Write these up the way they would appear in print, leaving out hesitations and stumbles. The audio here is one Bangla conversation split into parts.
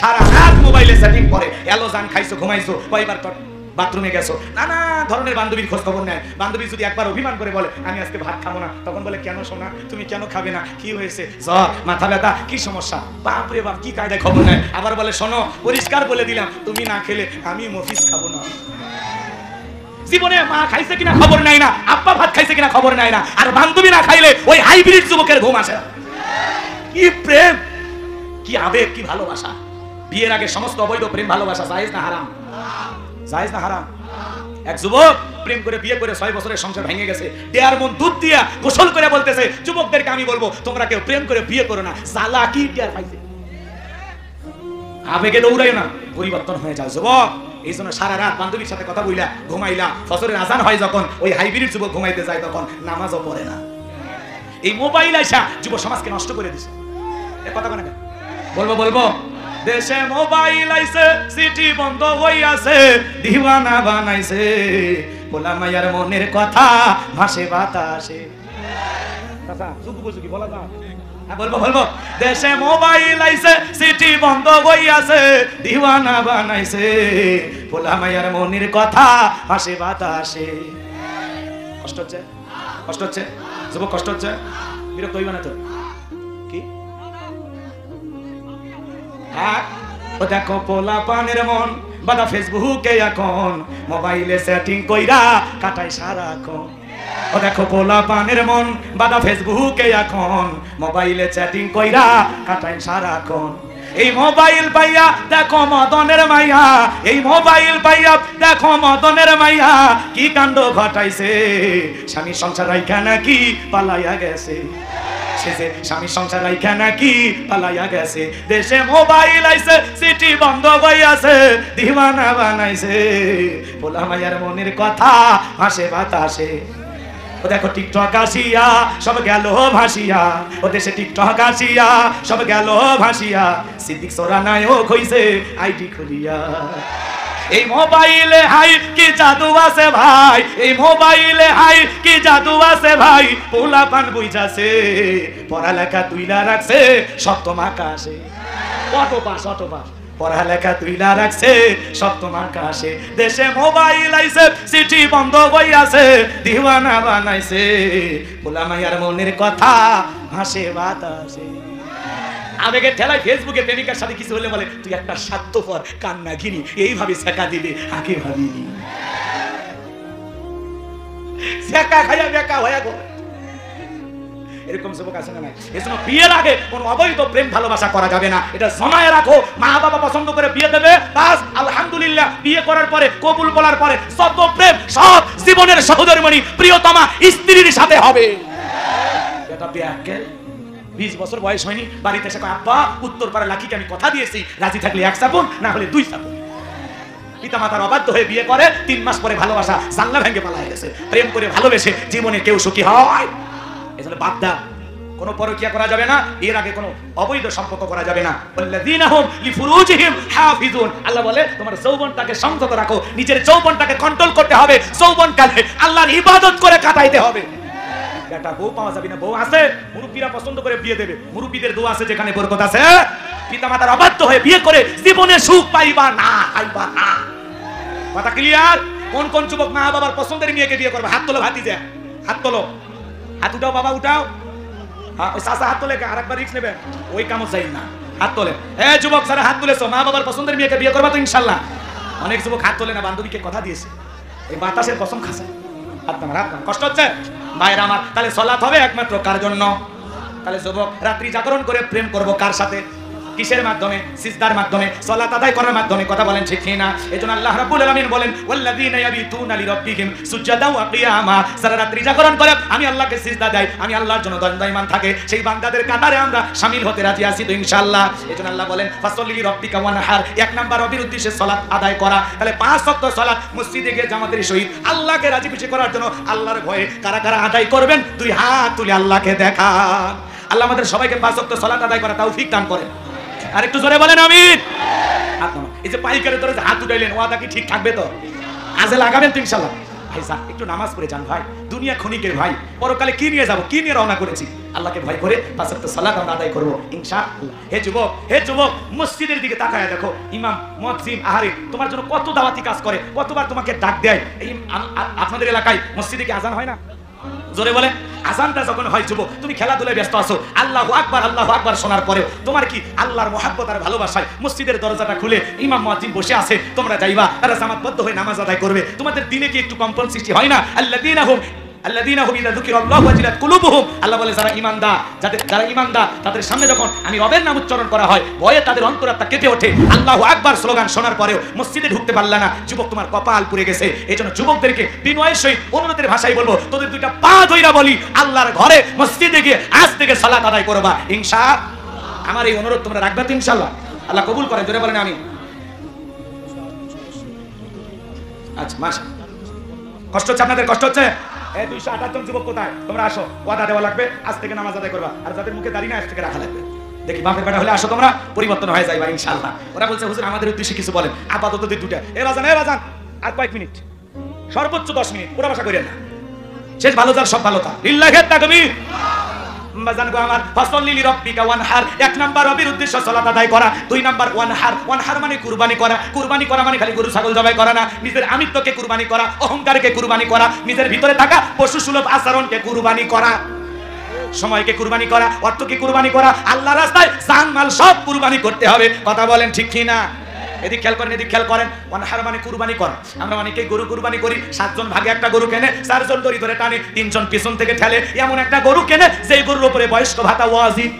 সারা রাত মোবাইলে সেটিং করে, এলো জান খাইছো ঘুমাইছো কয়বার বাথরুমে গেছো, নানা ধরনের বান্ধবীর খোঁজ খবর নেয়। বান্ধবী যদি একবার অভিমান করে বলে আমি আজকে ভাত খাবো না, তখন বলে কেন সোনা তুমি কেন খাবে না, কি হয়েছে, জ্বর, মাথা ব্যথা, কি সমস্যা, বাপ রে বাপ কি কায়দায় খবর নেয়। আবার বলে শোনো পরিষ্কার বলে দিলাম তুমি না খেলে আমি মফিস খাবো না। জীবনে মা খাইছে কিনা খবর নাই না, আব্বা ভাত খাইছে কিনা খবর নাই না, আর বান্ধবী না খাইলে ওই হাইব্রিড যুবকের ঘুম আসে। কি প্রেম, কি আবেগ, কি ভালোবাসা। বিয়ের আগে সমস্ত অবৈধ প্রেম ভালোবাসা জায়েজ না হারাম? জায়েজ না হারাম? এক যুবক প্রেম করে বিয়ে করে 6 বছরের সংসার ভেঙে গেছে, দেয়ার মন দুধ দিয়া গোসল করে বলতেছে যুবকদেরকে আমি বলবো তোমরা কেউ প্রেম করে বিয়ে করো না, জ্বালা কি টের পাইছে। আবেগে দৌড়াই না, পরিবর্তন হয়ে যাও যুবক। এই জন্য সারা রাত বান্ধবীর সাথে কথা বইলা ঘুমাইলা, ফজরের আজান হয় যখন ওই হাইব্রিড যুবক ঘুমাইতে যায় তখন নামাজও পড়ে না। এই মোবাইল আইসা যুব সমাজকে নষ্ট করে দিছে। এ কথা কেন বলবো দেশে মোবাইল আইছে, সিটি বন্ধ হইয়াছে, দিওয়ানা বানাইছে, পোলা মাইয়ার মনের কথা ভাসে বাতাসে। কথা সুবুকি বলা না, বলবো দেশে মোবাইল আইছে, সিটি বন্ধ হইয়াছে, দিওয়ানা বানাইছে, পোলা মাইয়ার মনের কথা ভাসে বাতাসে। কষ্ট হচ্ছে, কষ্ট হচ্ছে যুবক, কষ্ট হচ্ছে, বিরক্ত হইবা না তো? কি ও দেখো পোলা পানের মন বাদা ফেসবুকে এখন, মোবাইলে সেটিং কইরা কাটাই সারাক্ষণ। ও দেখো পোলা পানের মন বাদা ফেসবুকে এখন, মোবাইলে চ্যাটিং কইরা কাটাই সারাক্ষণ। এই মোবাইল পাইয়া দেখো মদনের মাইয়া, এই মোবাইল পাইয়া দেখো মদনের মাইয়া, কি কাণ্ড ঘটাইছে, স্বামী সংসার রাইখা নাকি পালাইয়া গেছে, স্বামী সংসার রাইখা নাকি পালাইয়া গেছে। দেশে মোবাইল আইছে, সিটি বন্ধ হইয়াছে, দিওয়ানা বানাইছে, পোলা মাইয়ার মনের কথা ভাসে বাতাসে। ও দেখো টিকটক আসিয়া সব গেল ভাসিয়া, ও দেশে টিকটক আসিয়া সব গেল ভাসিয়া, সিদ্দিক সোরা নায়ক হইছে আইডি খুলিয়া। এই মোবাইলে হাই কি জাদু আছে ভাই, এই মোবাইলে হাই কি জাদু আছে ভাই, পোলা পান বুঝাছে, পড়ালেখা তুইলা রাখছে সপ্তম আকাশে। অটো পাস পড়ালেখা তুইলা রাখছে সপ্তম আকাশে। দেশে মোবাইল আইছে, সিটি বন্ধ হইয়াছে, দিওয়ানা বানাইছে, পোলা মাইয়ার মনের কথা ভাসে বাতাসে। আবেগের ঠেলায় ফেসবুকে প্রেমিকার সাথে কিছু হলে বলে তুই একটা স্বার্থপর কান্না ঘিনি, এইভাবে শেখা দিলে আগে ভাবিনি, শেখা খাইয়া বেকা হয়ে গো। এরকম যুবক আছে না নাই? এজন্য বিয়ের আগে কোন অবৈধ প্রেম ভালোবাসা করা যাবে না, এটা জমায়ে রাখো। মা বাবা পছন্দ করে বিয়ে দেবে, বাস আলহামদুলিল্লাহ। বিয়ে করার পরে কবুল বলার পরে সব প্রেম সব জীবনের সহধর্মিণী প্রিয়তমা স্ত্রীর সাথে হবে। এটা বিয়াকেল 20 বছর বয়স হয়নি, বাড়িতে এসে আব্বা উত্তরপাড়া লাখিকে আমি কথা দিয়েছি, রাজি থাকলে 1 চাপুন, না হলে 2 চাপুন। পিতা মাতার অবাধ্য হয়ে বিয়ে করে, 3 মাস পরে ভালোবাসা জানলা ভেঙে পালায় গেছে। প্রেম করে ভালোবেসে জীবনে কেউ সুখী হয়? এজন্য বাদ দাও, কোনো পরকিয়া করা যাবে না, এর আগে কোনো অবৈধ সম্পর্ক করা যাবে না। ওয়াল্লাযীনা হুম লিফুরুজিহিম হাফিজুন, আল্লাহ বলে তোমার যৌবনটাকে সংযত রাখো, নিজের যৌবনটাকে কন্ট্রোল করতে হবে, যৌবনকালে আল্লাহর ইবাদত করে কাটাইতে হবে। বেটা বউ পাওয়া যাবে না, বউ আছে, মুরব্বীরা পছন্দ করে বিয়ে দেবে, মুরব্বীদের দোয়া আছে যেখানে বরকত আছে। পিতামাতার অবাধ্য হয়ে বিয়ে করে জীবনে সুখ পাইবা না, পাইবা না। কথা ক্লিয়ার? কোন কোন যুবক মা বাবার পছন্দের মেয়েকে বিয়ে করবে? হাত তোলো ভাতিজা, হাত তোলো, হাত উঠাও বাবা, উঠাও। হ্যাঁ, ওই চাচা হাত তোলে, আরেকবার রিস্ক নেবে, ওই কামও চাই না, হাত তোলে। এ যুবক যারা হাত তুলেছো, মা বাবার পছন্দের মেয়েকে বিয়ে করবা তো ইনশাল্লাহ? অনেক যুবক হাত তোলে না, বান্ধবীকে কথা দিয়েছে, এই বাতাসের কসম খাচ্ছে। হাত নামার, হাত নামার, কষ্ট হচ্ছে ভাইরা আমার। তাহলে সালাত হবে একমাত্র কার জন্য? তাহলে যুবক রাত্রি জাগরণ করে প্রেম করব কার সাথে? কিসের মাধ্যমে? সিজদার মাধ্যমে, সালাত আদায় করার মাধ্যমে। কথা বলেন ঠিক কিনা? এজন্য আল্লাহ রাব্বুল আলামিন বলেন ওয়াল্লাযীনা ইয়াবিতুনা লিরাব্বিহিম সুজদাও ওয়া কিয়ামা, সারা রাত্রি জাগরণ করে আমি আল্লাহকে সিজদা দেয়, আমি আল্লাহর জন্য দণ্ডায়মান থাকে, সেই বান্দাদের কাতারে আমরা শামিল হতে রাজি আছি তো ইনশাআল্লাহ। এজন্য আল্লাহ বলেন ফাসাল্লি লিরাব্বিকা ওয়ানহার, 1 নাম্বার রবির উদ্দেশ্যে সালাত আদায় করা। তাহলে 5 ওয়াক্ত সালাত মসজিদে গিয়ে জামাতের সহিত আল্লাহকে রাজি খুশি করার জন্য আল্লাহর ভয়ে কারা কারা আদায় করবেন? 2 হাত তুলে আল্লাহকে দেখান। আল্লাহ আমাদের সবাইকে 5 ওয়াক্ত সালাত আদায় করা তৌফিক দান করেন। আর একটু জোরে বলেন আমিন। এই যে পাইকারে ধরে হাত উঠাইলেন, ওয়াদা কি ঠিক থাকবে তো? আজে লাগাবেন তো ইনশাআল্লাহ? ভাই স্যার একটু নামাজ পড়ে যান ভাই, দুনিয়া ক্ষণিকের ভাই, পরকালে কি নিয়ে যাব, কি নিয়ে রওনা করেছি, আল্লাহকে ভয় করে 5 ওয়াক্ত সালাত আমরা আদায় করব ইনশাআল্লাহ। হে যুবক, মসজিদের দিকে তাকায় দেখো, ইমাম মুয়াজ্জিন আহারে তোমার জন্য কত দাওয়াতি কাজ করে, কতবার তোমাকে ডাক দেয়। এই আপনাদের এলাকায় মসজিদে কি আজান হয় না? জোরে বলেন। আজানটা যখন হয় যুবক, তুমি খেলাধুলায় ব্যস্ত আছো, আল্লাহু আকবার শোনার পরেও তোমার কি আল্লাহর মহব্বত আর ভালোবাসায় মসজিদের দরজাটা খুলে ইমাম মুয়াজ্জিন বসে আছে, তোমরা যাইবা, তারা জামাতবদ্ধ হয়ে নামাজ আদায় করবে, তোমাদের দিনে কি একটু কম্পন সৃষ্টি হয় না? আল্লাযীনা হুম ইযা যুকিরাল্লাহু ওয়াজিলাত কুলুবুহুম, আল্লাহ বলে যারা ঈমানদার, যারা ঈমানদার তাদের সামনে যখন আমি রবের নাম উচ্চারণ করা হয়, ভয়ে তাদের অন্তরাত্মা কেঁপে ওঠে। আল্লাহু আকবার স্লোগান শোনার পরেও মসজিদে ঢুকতে পারলা না, যুবক তোমার কপাল পুড়ে গেছে। এইজন্য যুবকদেরকে বিনয়ের সহিত অনুরোধের ভাষায় বলবো, তোদের দুইটা পা ধইরা বলি, আল্লাহর ঘরে মসজিদে গিয়ে আজ থেকে সালাত আদায় করবা ইনশাআল্লাহ। আমার এই অনুরোধ তোমরা রাখবে তো ইনশাআল্লাহ? আল্লাহ কবুল করে, জোরে বলেন আমিন। আচ্ছা মাস কষ্ট হচ্ছে আপনাদের, কষ্ট হচ্ছে? 258 জন যুবক কোথায়? তোমরা আসো, ওয়াদা দেওয়া লাগবে, আজ থেকে নামাজ আদায় করবা। আর যাদের মুখে দাড়ি না, আজ থেকে রাখা লাগবে। দেখি বাপের বেটা হলে আসো, তোমরা পরিবর্তন হয়ে যাইবা ইনশাআল্লাহ। ওরা বলছে হুজুর আমাদের উদ্দেশ্যে কিছু বলেন। আপাতত দুইটা এ বাজান আর কয়েক মিনিট, সর্বোচ্চ 10 মিনিট, পুরো ভাষা করেন না। শেষ ভালো যার সব ভালো তার, লিল্লাহি তাকবীর। বাজান গো আমার, ফাসল্লি লিরাব্বিকা ওয়ানহার, 1 নাম্বার রবির উদ্দেশ্য সালাত আদায় করা, 2 নাম্বার ওয়ানহার মানে কুরবানি করা। কুরবানি করা মানে খালি গরু ছাগল জবাই করা না, নিজের আমিত্বকে কুরবানি করা, অহংকারকে কুরবানি করা, নিজের ভিতরে থাকা পশু সুলভ আচরণকে কুরবানি করা, সময়কে কুরবানি করা, অর্থকে কুরবানি করা, আল্লাহর রাস্তায় জান মাল সব কুরবানি করতে হবে। কথা বলেন ঠিক কি না? এদিক খেয়াল করেন, ওয়ানহার মানে কুরবানি করা। আমরা অনেকেই গরু কুরবানি করি, 7 জন ভাগে একটা গরু কেনে, 4 জন দড়ি ধরে টানে, 3 জন পিছন থেকে ঠেলে, এমন একটা গরু কেনে যেই গরুর উপরে বয়স্ক ভাতা ওয়াজিব।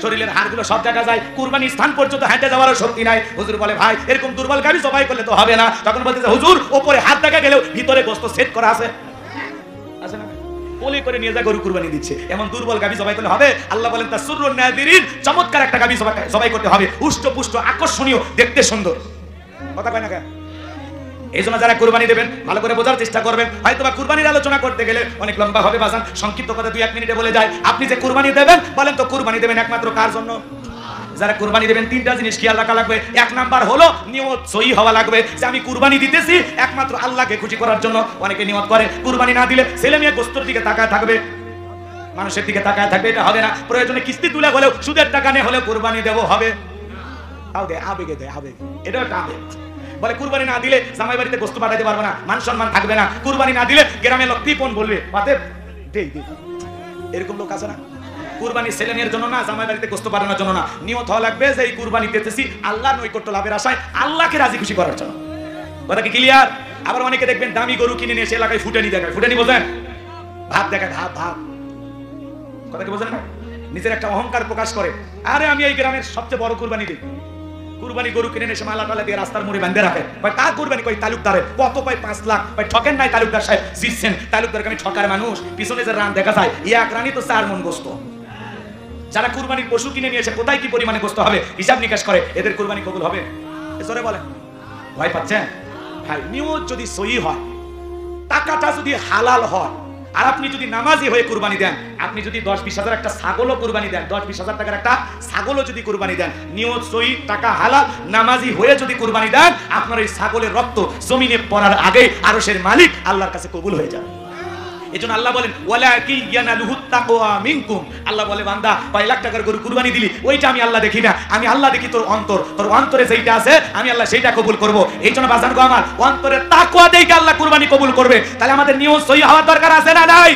শরীরের হাড়গুলো সব জায়গা যায়, কুরবানি স্থান পর্যন্ত হেঁটে যাওয়ারও শক্তি নাই। হুজুর বলে ভাই এরকম দুর্বল গাবি জবাই করলে তো হবে না। তখন বলতেছে হুজুর উপরে হাত দেখা গেলেও ভিতরে গোশত সেট করা আছে না, কোলে করে নিয়ে যা গরু কুরবানি দিচ্ছে, এমন দুর্বল গাবি জবাই করলে হবে? আল্লাহ বলেন তাসরুন নাযিরিন, চমৎকার একটা গাবি জবাই করতে হবে, উষ্টপুষ্ট আকর্ষণীয়, দেখতে সুন্দর। কথা কয় না কেন? এইজন্য যারা কুরবানি দেবেন ভালো করে বোঝার চেষ্টা করবেন। হয়তোবা কুরবানির আলোচনা করতে গেলে অনেক লম্বা হবে বাজান, সংক্ষিপ্ত কথা 2-1 মিনিটে বলে যায়। আপনি যে কুরবানি দেবেন, বলেন তো কুরবানি দেবেন একমাত্র কার জন্য? যারা কুরবানি দেবেন 3টা জিনিস খেয়াল রাখা লাগবে। 1 নাম্বার হলো নিয়ত সহি হওয়া লাগবে, যে আমি কুরবানি দিতেছি একমাত্র আল্লাহকে খুশি করার জন্য। অনেকে নিয়ত করে কুরবানি না দিলে ছেলে মেয়ে গোশতের দিকে তাকায় থাকবে, মানুষের দিকে তাকায় থাকবে, এটা হবে না। প্রয়োজনে কিস্তি তুলে হলেও, সুদের টাকা নিয়ে হলেও কুরবানি দেব হবে। তাও দে আবেগে, এটা একটা আবেগ। বলে কুরবানি না দিলে জামাই বাড়িতে গোশত পাঠাতে পারবে না, মান সম্মান থাকবে না। কুরবানি না দিলে গ্রামে লোক কৃপণ বলবে, পাতে দেই। এরকম লোক আছে না? কুরবানি ছেলে মেয়ের জন্য না, জামাই বাড়িতে গোশত পাঠানোর জন্য না। নিয়ত হওয়া লাগবে যে এই কুরবানি দিতেছি আল্লাহর নৈকট্য লাভের আশায়, আল্লাহকে রাজি খুশি করার জন্য। কথা কি ক্লিয়ার? আবার অনেকে দেখবেন দামি গরু কিনে নিয়ে এসে এলাকায় ফুটানি দেখায়। ফুটানি বোঝেন? ভাত দেখায়, ভাত। কথা কি বোঝেন না? নিজের একটা অহংকার প্রকাশ করে, আরে আমি এই গ্রামের সবচেয়ে বড় কুরবানি দিই। কুরবানি গরু কিনে এসে মালা টালা দিয়ে রাস্তার মোড়ে বাঁধে রাখে। কার কুরবানি? কই তালুকদারের। কত পাই? 5 লাখ। ঠকেন নাই তালুকদার সাহেব, জিতছেন। তালুকদারকে আমি ঠকার মানুষ, পিছনে যে রান দেখা যায়, 1 রানই তো 4 মণ গোশত। যারা কুরবানির পশু কিনে নিয়ে এসে কোথায় কি পরিমাণে গোশত হবে হিসাব নিকাশ করে, এদের কুরবানি কবুল হবে? জোরে বলেন। ভয় পাচ্ছেন? হ্যাঁ, নিয়ত যদি সহি হয়, টাকাটা যদি হালাল হয়, আর আপনি যদি নামাজি হয়ে কুরবানি দেন, আপনি যদি 10-20 হাজার একটা ছাগলও কুরবানি দেন, 10-20 হাজার টাকার একটা ছাগলও যদি কুরবানি দেন, নিয়ত সহি, টাকা হালাল, নামাজি হয়ে যদি কুরবানি দেন, আপনার এই ছাগলের রক্ত জমিনে পড়ার আগে আরশের মালিক আল্লাহর কাছে কবুল হয়ে যাবে। এজন্য আল্লাহ বলেন ওয়ালাকি ইয়ানালুহুত তাকওয়া মিনকুম। আল্লাহ বলে বান্দা 5 লাখ টাকার গরু কুরবানি দিলি, ওইটা আমি আল্লাহ দেখি না, আমি আল্লাহ দেখি তোর অন্তর। তোর অন্তরে যেটা আছে আমি আল্লাহ সেইটা কবুল করব। এইজন্য বাজান গো আমার, অন্তরে তাকওয়া দেখে আল্লাহ কুরবানি কবুল করবে। তাহলে আমাদের নিয়ত সহি হওয়ার দরকার আছে না নাই?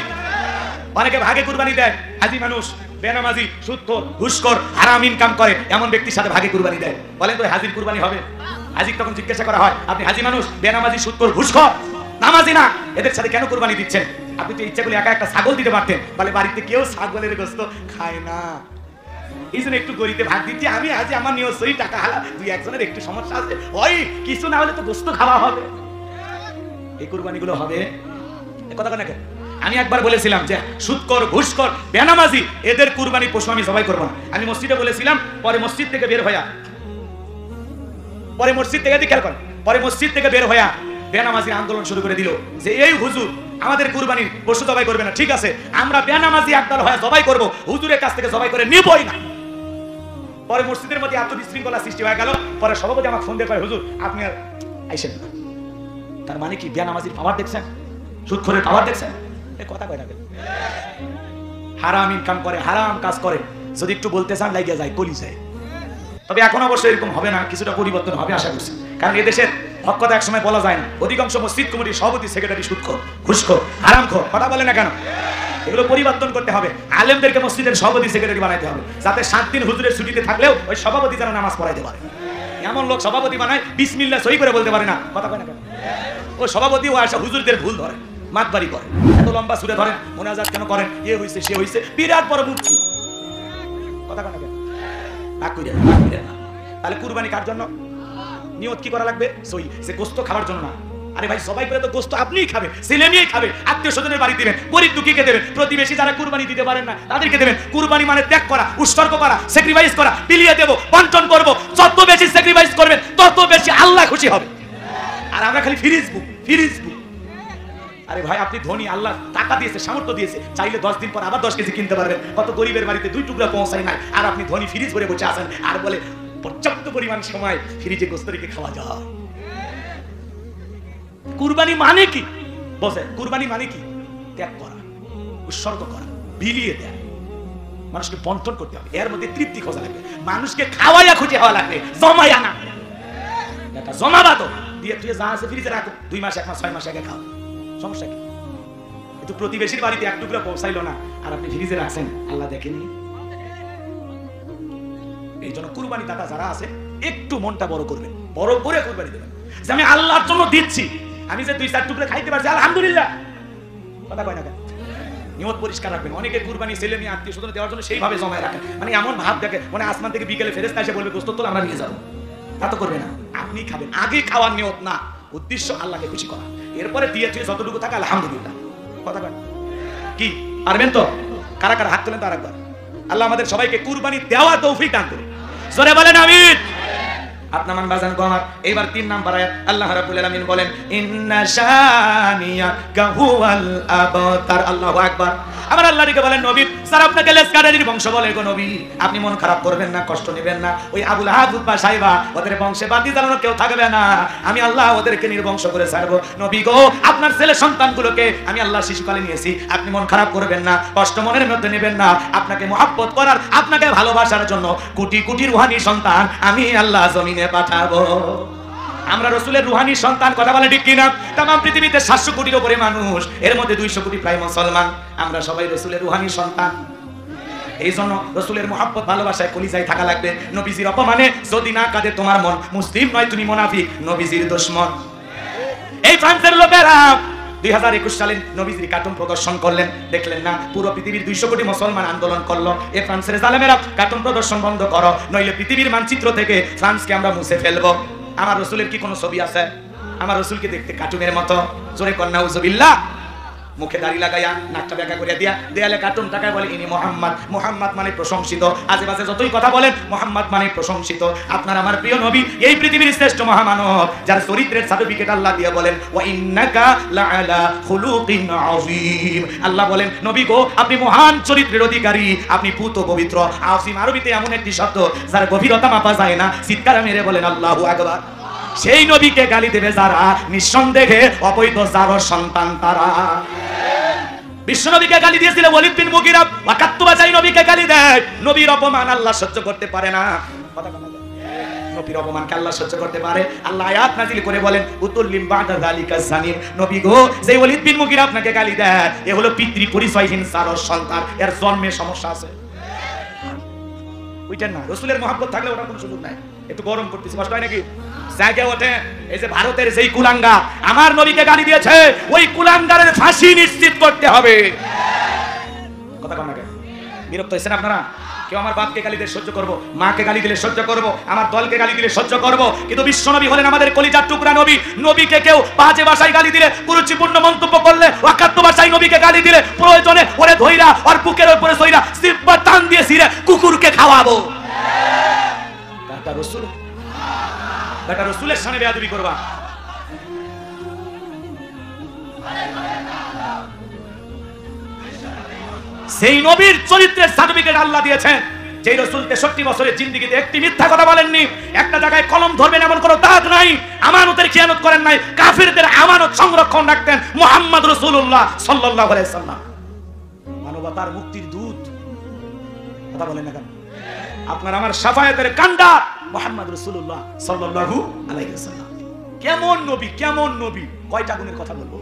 অনেকে ভাগে কুরবানি দেয়, হাজি মানুষ, বেনামাজি, সুদখোর, ঘুষখোর, হারাম ইনকাম করে, এমন ব্যক্তির সাথে ভাগে কুরবানি দেয়। বলেন তো হাজির কুরবানি হবে? হাজির তখন জিজ্ঞাসা করা হয়, আপনি হাজি মানুষ, বেনামাজি, সুদখোর, ঘুষখোর, নামাজি না, এদের সাথে কেন কুরবানি দিচ্ছেন? আপনি তো ইচ্ছা করলে একা একটা ছাগল দিতে পারতেন। বলে বাড়িতে কেউ ছাগলের গোশত খায় না, এই জন্য একটু গরিতে ভাগ দিচ্ছি। আমি আজ আমার নিয়ত সহি, টাকা হালাল, 2-1 জনের একটু সমস্যা আছে, ওই কিছু না হলে তো গোশত খাওয়া হবে। এই কুরবানিগুলো হবে। কথা কেন? আমি একবার বলেছিলাম যে সুদখোর, ঘুষখোর, বেনামাজি, এদের কুরবানি পশু আমি জবাই করব না। আমি মসজিদে বলেছিলাম, পরে মসজিদ থেকে বের হইয়া বেনামাজি আন্দোলন শুরু করে দিল যে এই হুজুর আমাদের কুরবানির পশু জবাই করবে না। ঠিক আছে, আমরা বেনামাজি একদল হয়ে জবাই করব, হুজুরের কাছ থেকে জবাই করে নিবই না। পরে মসজিদের মধ্যে এত বিশৃঙ্খলা সৃষ্টি হয়ে গেল। পরে সভাপতি আমাকে ফোন দিয়ে কয়, হুজুর আপনি আর আইসেন না। তার মানে কি বেনামাজির পাওয়ার দেখছেন? সুদখোরের পাওয়ার দেখছেন? কথা কয় না, হারাম ইনকাম করে, হারাম কাজ করে, যদি একটু বলতে চান লাগিয়ে যায়, কলি যায়। তবে এখন অবশ্য এরকম হবে না, কিছুটা পরিবর্তন হবে আশা করছি, কারণ এদেশের হক কথা এক সময় বলা যায় না। অধিকাংশ মসজিদ কমিটির সভাপতি, সেক্রেটারি সুদখোর, ঘুষখোর, হারামখোর, কথা বলে না কেন? এগুলো পরিবর্তন করতে হবে। আলেমদেরকে মসজিদের সভাপতি, সেক্রেটারি বানাইতে হবে, যাতে 7 দিন হুজুরের ছুটিতে থাকলেও ওই সভাপতি যেন নামাজ পড়াইতে পারে। এমন লোক সভাপতি বানায় বিসমিল্লাহ সহি করে বলতে পারে না, কথা কয় না কেন? ও সভাপতি ও আসা হুজুরদের ভুল ধরে, মাতবাড়ি করে, এত লম্বা সুরে ধরেন, মোনাজাত কেন করেন, এ হইছে সে হইছে, বিরাট বড় মুফতি, কথা কয় না কেন? তাহলে কুরবানি কার জন্য? নিয়ত কি করা লাগবে? সই, সে গোস্ত খাওয়ার জন্য না। আরে ভাই, সবাই করে তো গোস্ত আপনিই খাবেন, ছেলে মেয়েই খাবে, আত্মীয় স্বজনের বাড়ি দিবেন, গরিব দুঃখীকে দেবেন, প্রতিবেশী যারা কুরবানি দিতে পারেন না তাদেরকে দেবেন। কুরবানি মানে ত্যাগ করা, উৎসর্গ করা, স্যাক্রিফাইস করা, বিলিয়ে দেব, বন্টন করব। যত বেশি স্যাক্রিফাইস করবেন তত বেশি আল্লাহ খুশি হবে। আর আমরা খালি ফিরিজ বুক, ফিরিজ বুক। আরে ভাই, আপনি ধনী, আল্লাহ টাকা দিয়েছে, সামর্থ্য দিয়েছে, চাইলে 10 দিন পর আবার 10 কেজি কিনতে পারবেন। কত গরিবের বাড়িতে 2 টুকরা পৌঁছায় নাই, আর আপনি ধনী ফ্রিজ ভরে বসে আছেন আর বলে পর্যাপ্ত পরিমাণ সময় ফ্রিজে গোস্ত রেখে খাওয়া যায়। কুরবানি মানে কি? বসে, কুরবানি মানে কি? ত্যাগ করা, উৎসর্গ করা, বিলিয়ে দেয়া, মানুষকে বন্টন করতে হবে, এর মধ্যে তৃপ্তি খোঁজা লাগবে, মানুষকে খাওয়াইয়া খুঁজে হওয়া লাগবে, জমাইয়া না। এটা জমাবা তো দিয়ে তুই যা আছে ফ্রিজে রাখো, 2 মাস 1 মাস 6 মাস আগে খাও, সমস্যা কি? কিন্তু প্রতিবেশীর বাড়িতে 1 টুকরা পৌঁছাইলো না আর আপনি ফ্রিজে রাখছেন, আল্লাহ দেখেনি। এই জন্য কুরবানি দাতা যারা আছে একটু মনটা বড় করবেন, বড় করে কুরবানি দেবেন, যে আমি আল্লাহর জন্য দিচ্ছি, আমি যে 2-4 টুকরা খাইতে পারছি আলহামদুলিল্লাহ, কথা কয় না কেন? নিয়ত পরিষ্কার রাখবেন। অনেকে কুরবানি ছেলে মেয়ে আত্মীয় স্বজন দেওয়ার জন্য সেইভাবে জমায় রাখেন, মানে এমন ভাব দেখে মানে আসমান থেকে বিকেলে ফেরেশতা এসে বলবে গোস্ত তোল আমরা নিয়ে যাবো, তা তো করবে না। আপনি খাবেন, আগে খাওয়ার নিয়ত না, উদ্দেশ্য আল্লাহকে খুশি করা, এরপরে দিয়ে যতটুকু থাকে আলহামদুলিল্লাহ, কথা কয় কি? পারবেন তো? কারা কারা হাত তোলেন তো আরেকবার। আল্লাহ আমাদের সবাইকে কুরবানি দেওয়া তৌফিক দান করুন, জোরে বলেন আমিন। আপনার মান বাজান গো আমার। এইবার 3 নাম্বার আয়াত আল্লাহ রাব্বুল আলামিন বলেন ইন্না শানিয়াকা হুয়াল আবতার। আল্লাহু আকবার। আমার আল্লাহ দিকে বলেন নবী, স্যার আপনাকে লেসকারের বংশ বলে গো নবী, আপনি মন খারাপ করবেন না, কষ্ট নেবেন না। ওই আবুল আহাব উতবা সাইবা ওদের বংশে বাদি জানানো কেউ থাকবে না, আমি আল্লাহ ওদেরকে নির্বংশ করে ছাড়বো। নবী গো, আপনার ছেলে সন্তানগুলোকে আমি আল্লাহ শিশুকালে নিয়েছি, আপনি মন খারাপ করবেন না, কষ্ট মনের মধ্যে নেবেন না। আপনাকে মুহাব্বত করার, আপনাকে ভালোবাসার জন্য কোটি কোটি রুহানি সন্তান আমি আল্লাহ জমিনে পাঠাবো। আমরা রাসূলের রুহানি সন্তান, কথা বলে ঠিক কিনা? तमाम পৃথিবীতে 700 কোটির উপরে মানুষ, এর মধ্যে 200 কোটি প্রায় মুসলমান, আমরা সবাই রাসূলের রুহানি সন্তান। এই জন্য রাসূলের মুহাব্বত ভালোবাসায় কলিজায় থাকা লাগবে। নবীজির অপমানে যদি না কাঁদে তোমার মন, মুসলিম নয় তুমি মুনাফিক, নবীজির দুশমন। এই ফ্রান্সের লোকেরা 2021 সালে নবীজির কার্টুন প্রদর্শন করলেন, দেখলেন না? পুরো পৃথিবীর 200 কোটি মুসলমান আন্দোলন করলো, এই ফ্রান্সের জালেমেরা কার্টুন প্রদর্শন বন্ধ করো, নইলে পৃথিবীর মানচিত্র থেকে ফ্রান্সকে আমরা মুছে ফেলবো। আমার রাসূলের কি কোনো ছবি আছে? আমার রাসূলকে দেখতে কার্টুনের মতো, জোরে কর নাউজুবিল্লাহ। মুখে দাড়ি লাগাইয়া নাকটা বেঁকা করে দিয়া দেয়ালে কার্টুন টাকায় বলে ইনি মুহাম্মদ, মুহাম্মদ মানে প্রশংসিত। আজেবাজে যতই কথা বলেন, মুহাম্মদ মানে প্রশংসিত। আপনার আমার প্রিয় নবী এই পৃথিবীর শ্রেষ্ঠ মহামানব, যার চরিত্রের সার্টিফিকেট আল্লাহ দিয়ে বলেন ওয়া ইন্নাকা লাআলা খুলুকিন আযীম। আল্লাহ বলেন নবী গো, আপনি মহান চরিত্রের অধিকারী, আপনি পুত পবিত্র। আযীম আরবিতে এমন একটি শব্দ যার গভীরতা মাপা যায় না, চিৎকার মেরে বলেন আল্লাহু আকবার। সেই নবীকে গালি দেবে যারা, নিঃসন্দেহে অবৈধ যার সন্তান তারা। বিশ্বনবীকে গালি দিয়েছিল ওয়ালিদ বিন মুগিরা, ওয়াকাত্তুবা চাই নবীকে গালি দেয়। নবীর অপমান আল্লাহ সহ্য করতে পারে না, কথা বলা যায়। নবীর অপমানকে আল্লাহ সহ্য করতে পারে, আল্লাহ আয়াত নাযিল করে বলেন উতুল্লিম বাদা যালিকা জানিম। নবী গো, যে ওয়ালিদ বিন মুগিরা আপনাকে গালি দেয়, এ হলো পিতৃ পরিচয়হীন যার সন্তান, এর জন্মে সমস্যা আছে। বুঝছেন না? রাসূলের মহব্বত থাকলে ওটার কোনো সুযোগ নাই। একটু গরম করতেছি, কষ্ট হয় নাকি? জায়গা ওঠে। এই যে ভারতের যেই কুলাঙ্গা আমার নবীকে গালি দিয়েছে, ওই কুলাঙ্গারের ফাঁসি নিশ্চিত করতে হবে। কথা কম না কেন? বিরক্ত হয়েছেন আপনারা? কেউ আমার বাপকে গালি দিলে সহ্য করব, মাকে গালি দিলে সহ্য করব, আমার দলকে গালি দিলে সহ্য করব, কিন্তু বিশ্বনবী হলেন আমাদের কলিজার টুকরা নবী। নবীকে কেউ বাজে ভাষায় গালি দিলে, কুরুচিপূর্ণ মন্তব্য করলে, অকাত্য ভাষায় নবীকে গালি দিলে, প্রয়োজনে ওরে ধইরা ওর বুকের উপরে সইরা সিব্বা টান দিয়ে ছিঁড়ে কুকুরকে খাওয়াবো। রাসূল, বেটা রাসূলের সামনে বেয়াদবি করবা। সেই নবীর চরিত্রের সার্টিফিকেট আল্লাহ দিয়েছেন, যেই রাসূল 63 বছরের জিন্দেগিতে একটি মিথ্যা কথা বলেননি, একটা জায়গায় কলম ধরবেন এমন কোনো দাগ নাই। আমানতের খিয়ানত করেন নাই, কাফিরদের আমানত সংরক্ষণ রাখতেন মুহাম্মদ রাসূলুল্লাহ সাল্লাল্লাহু আলাইহি সাল্লাম, মানবতার মুক্তির দূত। কথা বলেন না কেন? আপনার আমার শাফায়াতের কান্ডা মুহাম্মদ রাসূলুল্লাহ সাল্লাল্লাহু আলাইহি সাল্লাম। কেমন নবী, কেমন নবী! কয়টা গুণের কথা বলবো,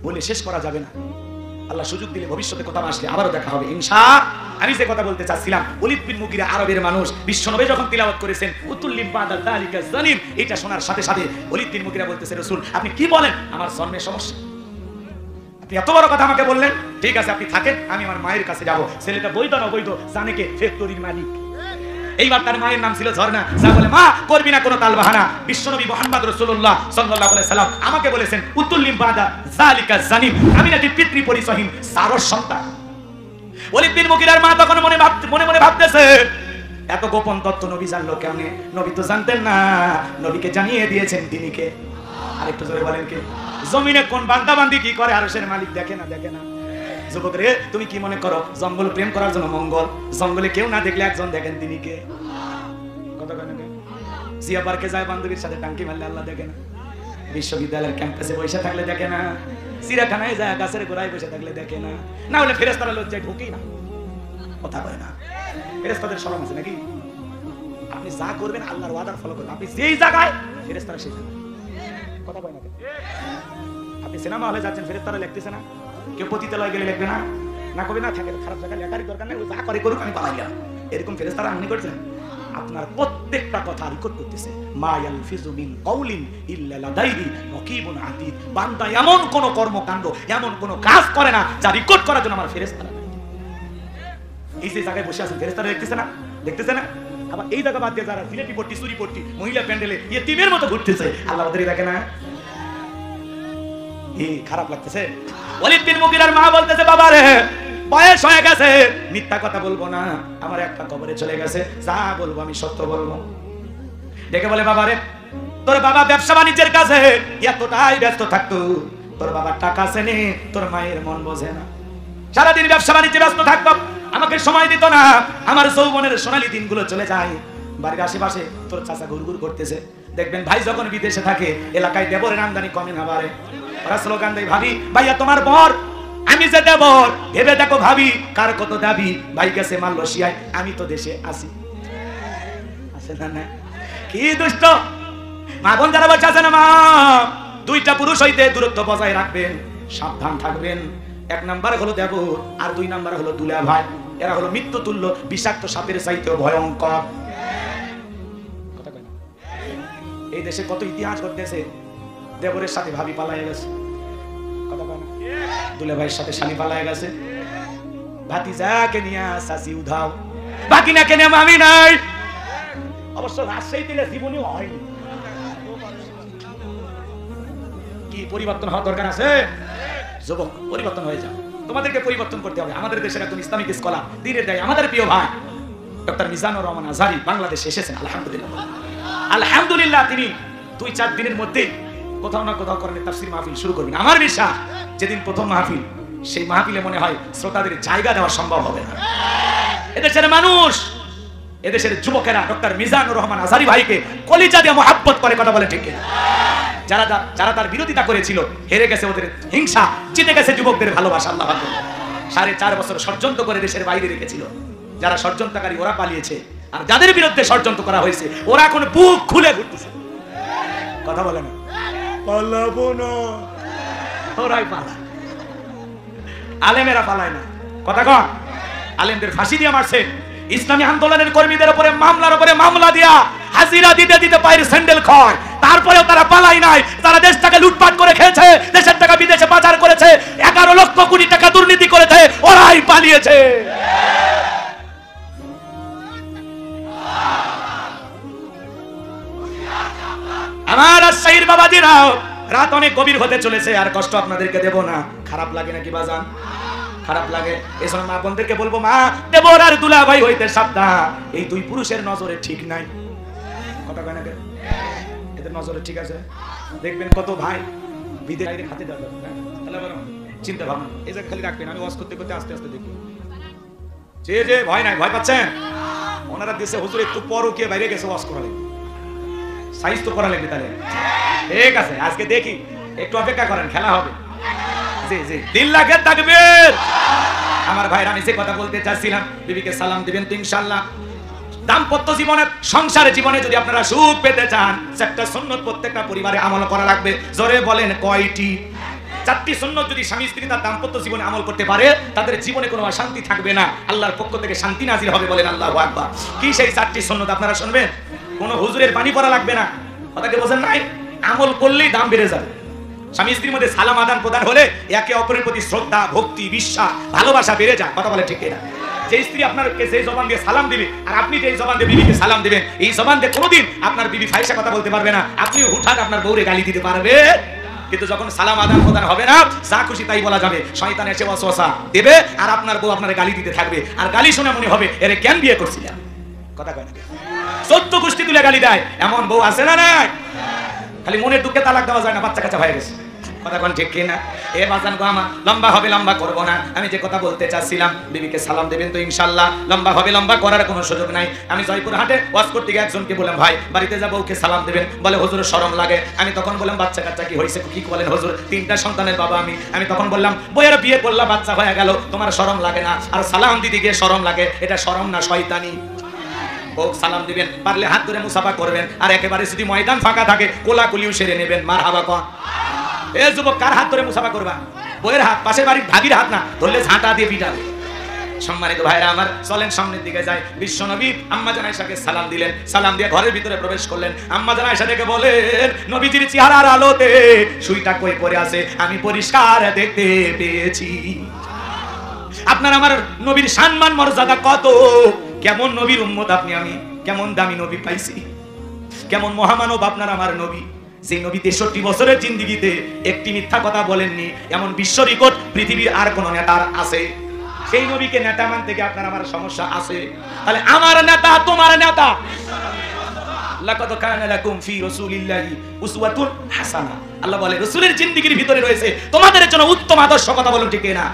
বলে শেষ করা যাবে না। আল্লাহ সুযোগ দিলে ভবিষ্যতে কথা আসলে আবারও দেখা হবে ইনশাআল্লাহ। আমি যে কথা বলতে চাচ্ছিলাম, ওলীদ বিন মুগীরা আরবের মানুষ, বিশ্বনবী যখন তিলাওয়াত করেছেন উতুল্লিম বাদা যালিকা জানিম, এটা শোনার সাথে সাথে ওলীদ বিন মুগীরা বলতেছে, রাসূল আপনি কি বলেন, আমার জন্মের সমস্যা, আপনি এত বড় কথা আমাকে বললেন, ঠিক আছে আপনি থাকেন, আমি আমার মায়ের কাছে যাব। ছেলেটা বৈধ না অবৈধ জানে কে? ফ্যাক্টরির মালিক। এইবার তার মায়ের নাম ছিল ঝর্ণা। যা বলে, মা করবি না কোনো তালবাহানা, বিশ্বনবী মুহাম্মদ রাসূলুল্লাহ সাল্লাল্লাহু আলাইহি সাল্লাম আমাকে বলেছেন উতুল্লিম বাদা যালিকা জানিম, আমি নাকি পিতৃ পরিচয়হীন সারস সন্তান। ওলীদ বিন মুগীরার মা তখন মনে মনে ভাবতেছে, এত গোপন তথ্য নবী জানলো কেমনে? নবী তো জানতেন না, নবীকে জানিয়ে দিয়েছেন তিনি কে? আরেকটু জোরে বলেন কে? জমিনে কোন বান্দা বান্দি কি করে আরশের মালিক দেখে না? দেখে না? যুবক রে, তুমি কি মনে করো জঙ্গল প্রেম করার জন্য মঙ্গল? জঙ্গলে কেউ না দেখলে একজন দেখেন, তিনি কে? কথা কেন? জিয়া পার্কে যায় বান্ধবীর সাথে টাঙ্কি মারলে আল্লাহ দেখে না? বিশ্ববিদ্যালয়ের ক্যাম্পাসে বসে থাকলে দেখে না? চিড়িয়াখানায় যায় গাছের গোড়ায় বসে থাকলে দেখে না? না হলে ফেরেশতারা লজ্জায় ঢুকেই না, কথা বলে না। ফেরেশতাদের শরম আছে নাকি? আপনি যা করবেন আল্লাহর ওয়াদার ফলো করবেন, আপনি যেই জায়গায় ফেরেশতারা সেই জায়গায়, কথা বলে না। আপনি সিনেমা হলে যাচ্ছেন, ফেরেশতারা লিখতেছে না? কেউ পতিতালয় গেলে লিখবে না? না কবে না থাকে খারাপ জায়গায় লেখারই দরকার নেই, যা করে করুক, আমি পালাই গেলাম, এরকম ফেরেশতারা আপনি করছেন? আপনার প্রত্যেকটা কথা রেকর্ড করতেছে। মা ইয়ালফিজু মিন কাউলিন ইল্লা লাদাইহি রাকিবুন আতীদ। বান্দা এমন কোন কর্মকাণ্ড, এমন কোন কাজ করে না যা রেকর্ড করার জন্য আমার ফেরেশতারা নাই। এই যে জায়গায় বসে আছেন, ফেরেশতারা দেখতেছে না? দেখতেছে না? আবার এই জায়গা বাদ দিয়ে যারা জিলেপি পট্টি চুরি পট্টি মহিলা প্যান্ডেলে ইয়েতিমের মতো ঘুরতেছে, আল্লাহ ওদের দেখে না? খারাপ লাগতেছে। ওলীদ বিন মুগীরার মা বলতেছে, বাবা রে বয়স হয়ে গেছে, মিথ্যা কথা বলবো না, আমার একটা কবরে চলে গেছে, যা বলবো আমি সত্য বলবো। দেখে বলে, বাবা রে তোর বাবা ব্যবসা বাণিজ্যের কাছে এতটাই ব্যস্ত থাকতো, তোর বাবার টাকা আছে নে, তোর মায়ের মন বোঝে না, সারাদিন ব্যবসা বাণিজ্যে ব্যস্ত থাকতো, আমাকে সময় দিত না, আমার যৌবনের সোনালী দিনগুলো চলে যায়। বাড়ির আশেপাশে তোর চাচা ঘুরঘুর করতেছে, দেখবেন ভাই যখন বিদেশে থাকে এলাকায় দেবরের আমদানি কমে না বাড়ে, ওরা স্লোগান দেয়, ভাবি ভাইয়া তোমার বর, আমি যে দেবর, ভেবে দেখো ভাবি কার কত দাবি, ভাই গেছে মালয়েশিয়ায়, আমি তো দেশে আছি। আছে না? না কি দুষ্ট মা বোন যারা বসে আছে না, মা দুইটা পুরুষ হইতে দূরত্ব বজায় রাখবেন, সাবধান থাকবেন। এক নাম্বার হলো দেবর, আর দুই নাম্বার হলো দুলা ভাই, এরা হলো মৃত্যু তুল্য বিষাক্ত সাপের চাইতেও ভয়ঙ্কর। কথা কয় না? এই দেশে কত ইতিহাস ঘটতেছে, দেবরের সাথে ভাবি পালায় গেছে, কথা কয় না? দুলা ভাইয়ের সাথে শালি পালায় গেছে, ভাতিজাকে নিয়ে চাচি উধাও, বাকিনাকে নিয়ে মামি নাই। অবশ্য রাজশাহী দিলে জীবনীও হয়নি। কি পরিবর্তন হওয়ার দরকার আছে? যুবক পরিবর্তন হয়ে যাও, তোমাদেরকে পরিবর্তন করতে হবে। আমাদের দেশের একজন ইসলামিক স্কলার, দিনের দায়ী, আমাদের প্রিয় ভাই ডক্টর মিজানুর রহমান আজহারি বাংলাদেশে এসেছেন। আলহামদুলিল্লাহ, আলহামদুলিল্লাহ। তিনি 2-4 দিনের মধ্যে কোথাও না কোথাও করেন তাফসীর মাহফিল শুরু করবেন। আমার বিশ্বাস যেদিন প্রথম মাহফিল, সেই মাহফিলে মনে হয় শ্রোতাদের জায়গা দেওয়া সম্ভব হবে না। এদেশের মানুষ, এদেশের যুবকেরা ডক্টর মিজানুর রহমান আজহারি ভাইকে কলিজা দিয়ে মহব্বত করে, কথা বলে ঠিক কিনা? যারা তার বিরোধিতা করেছিল হেরে গেছে, ওদের হিংসা জিতে গেছে যুবকদের ভালোবাসা। আল্লাহ আকবার। 4.5 বছর ষড়যন্ত্র করে দেশের বাইরে রেখেছিল, যারা ষড়যন্ত্রকারী ওরা পালিয়েছে, আর যাদের বিরুদ্ধে ষড়যন্ত্র করা হয়েছে ওরা এখন বুক খুলে ঘুরতেছে, কথা বলে না? পালাবো না, ওরাই পালায়, আলেমেরা পালায় না। কথা কন, আলেমদের ফাঁসি দিয়ে মারছে, ইসলামী আন্দোলনের কর্মীদের উপরে মামলার উপরে মামলা দিয়া হাজিরা দিতে দিতে পায়ের স্যান্ডেল খয়, তারপরেও তারা পালাই নাই। তারা দেশটাকে লুটপাট করে খেয়েছে, দেশের টাকা বিদেশে পাচার করেছে, 11 লক্ষ কোটি টাকা দুর্নীতি করেছে, ওরাই পালিয়েছে। আমার রাজশাহীর বাবাজিরাও, রাত অনেক গভীর হতে চলেছে, আর কষ্ট আপনাদেরকে দেব না। খারাপ লাগে নাকি বাজান? খারাপ লাগে। এই সময় মা বোনদেরকে বলবো, মা দেবর আর দুলা ভাই হইতে সাবধান, এই দুই পুরুষের নজরে ঠিক নাই। কথা কয় না? এদের নজরে ঠিক আছে? দেখবেন কত ভাই বিদেশ বাইরে খাতে যাবে, চিন্তা ভাবনা এই যে খালি রাখবেন। আমি ওয়াজ করতে করতে আস্তে আস্তে দেখি যে ভয় নাই, ভয় পাচ্ছেন? ওনারা দেশে হুজুর একটু পরও কে বাইরে গেছে ওয়াজ করা লাগবে, সাইজ তো করা লাগবে, তাহলে ঠিক আছে, আজকে দেখি, একটু অপেক্ষা করেন, খেলা হবে। জি জি, 3 লাখের তাকবীর। আমার ভাইরা, আমি যে কথা বলতে চাচ্ছিলাম, বিবিকে সালাম দিবেন তো ইনশাআল্লাহ। দাম্পত্য জীবনে, সংসার জীবনে যদি আপনারা সুখ পেতে চান, 4টা সুন্নাত প্রত্যেকটা পরিবারে আমল করা লাগবে। জোরে বলেন কয়টি? 4টি সুন্নাত যদি স্বামী স্ত্রী তার দাম্পত্য জীবনে আমল করতে পারে, তাদের জীবনে কোনো অশান্তি থাকবে না, আল্লাহর পক্ষ থেকে শান্তি নাজিল হবে। বলেন আল্লাহু আকবার। কি সেই 4টি সুন্নাত আপনারা শুনবেন? কোনো হুজুরের পানি পড়া লাগবে না, কথাকে বোঝেন নাই? আমল করলেই দাম বেড়ে যাবে। স্বামী স্ত্রীর মধ্যে সালাম আদান প্রদান হলে একে অপরের প্রতি শ্রদ্ধা, ভক্তি, বিশ্বাস, ভালোবাসা বেড়ে যায়। কথা বলে ঠিক না? যে স্ত্রী আপনাকে যে জবান দিয়ে সালাম দিবে আর আপনি যে জবান দিয়ে বিবিকে সালাম দিবেন, এই জবান দিয়ে কোনোদিন আপনার বিবি ফাহিশা কথা বলতে পারবে না, আপনিও হুঠাৎ আপনার বউরে গালি দিতে পারবে। কিন্তু যখন সালাম আদান প্রদান হবে না, যা খুশি তাই বলা যাবে, শয়তান এসে ওয়াসওয়াসা দেবে আর আপনার বউ আপনার গালি দিতে থাকবে, আর গালি শুনে মনে হবে এরে কেন বিয়ে করছিলাম। কথা কয় না? 14 গোষ্ঠী তুলে গালি দেয়, এমন বউ আছে না? নাই। খালি মনের দুঃখে তালাক দেওয়া যায় না, বাচ্চা কাচ্চা হয়ে গেছে। কথা কোন ঠিক কিনা? এ বাজান গো আমার, লম্বা হবে, লম্বা করব না। আমি যে কথা বলতে চাচ্ছিলাম, বিবিকে সালাম দেবেন তো ইনশাআল্লাহ। লম্বা হবে, লম্বা করার কোনো সুযোগ নাই। আমি জয়পুর হাটে ওয়াজ করতে গিয়ে একজনকে বললাম, ভাই বাড়িতে যাব, ওকে সালাম দেবেন। বলে হুজুর শরম লাগে। আমি তখন বললাম, বাচ্চা কাচ্চা কি হয়েছে? কি বলেন হুজুর? 3টা সন্তানের বাবা আমি তখন বললাম, বইয়ের বিয়ে করলা, বাচ্চা হয়ে গেল, তোমার শরম লাগে না? আর সালাম দিতে গিয়ে শরম লাগে, এটা শরম না শয়তানি। ও সালাম দিবেন, পারলে হাত ধরে মুসাফা করবেন, আর একেবারে যদি ময়দান ফাঁকা থাকে কোলাকুলিও সেরে নেবেন। মারহাবা কোন? এ যুবক, কার হাত ধরে মুসাফা করবা? বইয়ের হাত, পাশের বাড়ির ভাবির হাত না, ধরলে ঝাঁটা দিয়ে পিটাবে। সম্মানিত ভাইরা আমার, চলেন সামনের দিকে যাই। বিশ্বনবী আম্মা জান আয়েশাকে সালাম দিলেন, সালাম দিয়ে ঘরের ভিতরে প্রবেশ করলেন। আম্মা জান আয়েশা দেখে বলেন, নবীজির চেহারার আলোতে সুইটা কই পড়ে আছে আমি পরিষ্কার দেখতে পেয়েছি। আপনার আমার নবীর সম্মান মর্যাদা কত, কেমন নবীর উম্মত আপনি আমি, কেমন দামি নবী পাইছি, কেমন মহামানব আপনার আমার নবী। সেই নবী 63 বছরের জিন্দেগিতে একটি মিথ্যা কথা বলেননি, এমন বিশ্ব রেকর্ড পৃথিবীর আর কোন নেতার আছে? সেই নবীকে নেতা মানতে গিয়ে আপনার আমার সমস্যা আছে। তাহলে আমার নেতা তোমার নেতা। লাকাদ কানা লাকুম ফি রাসূলিল্লাহি উসওয়াতুন হাসানাহ। আল্লাহ বলে রাসূলের জিন্দেগির ভিতরে রয়েছে তোমাদের জন্য উত্তম আদর্শ। কথা বলুন ঠিক না?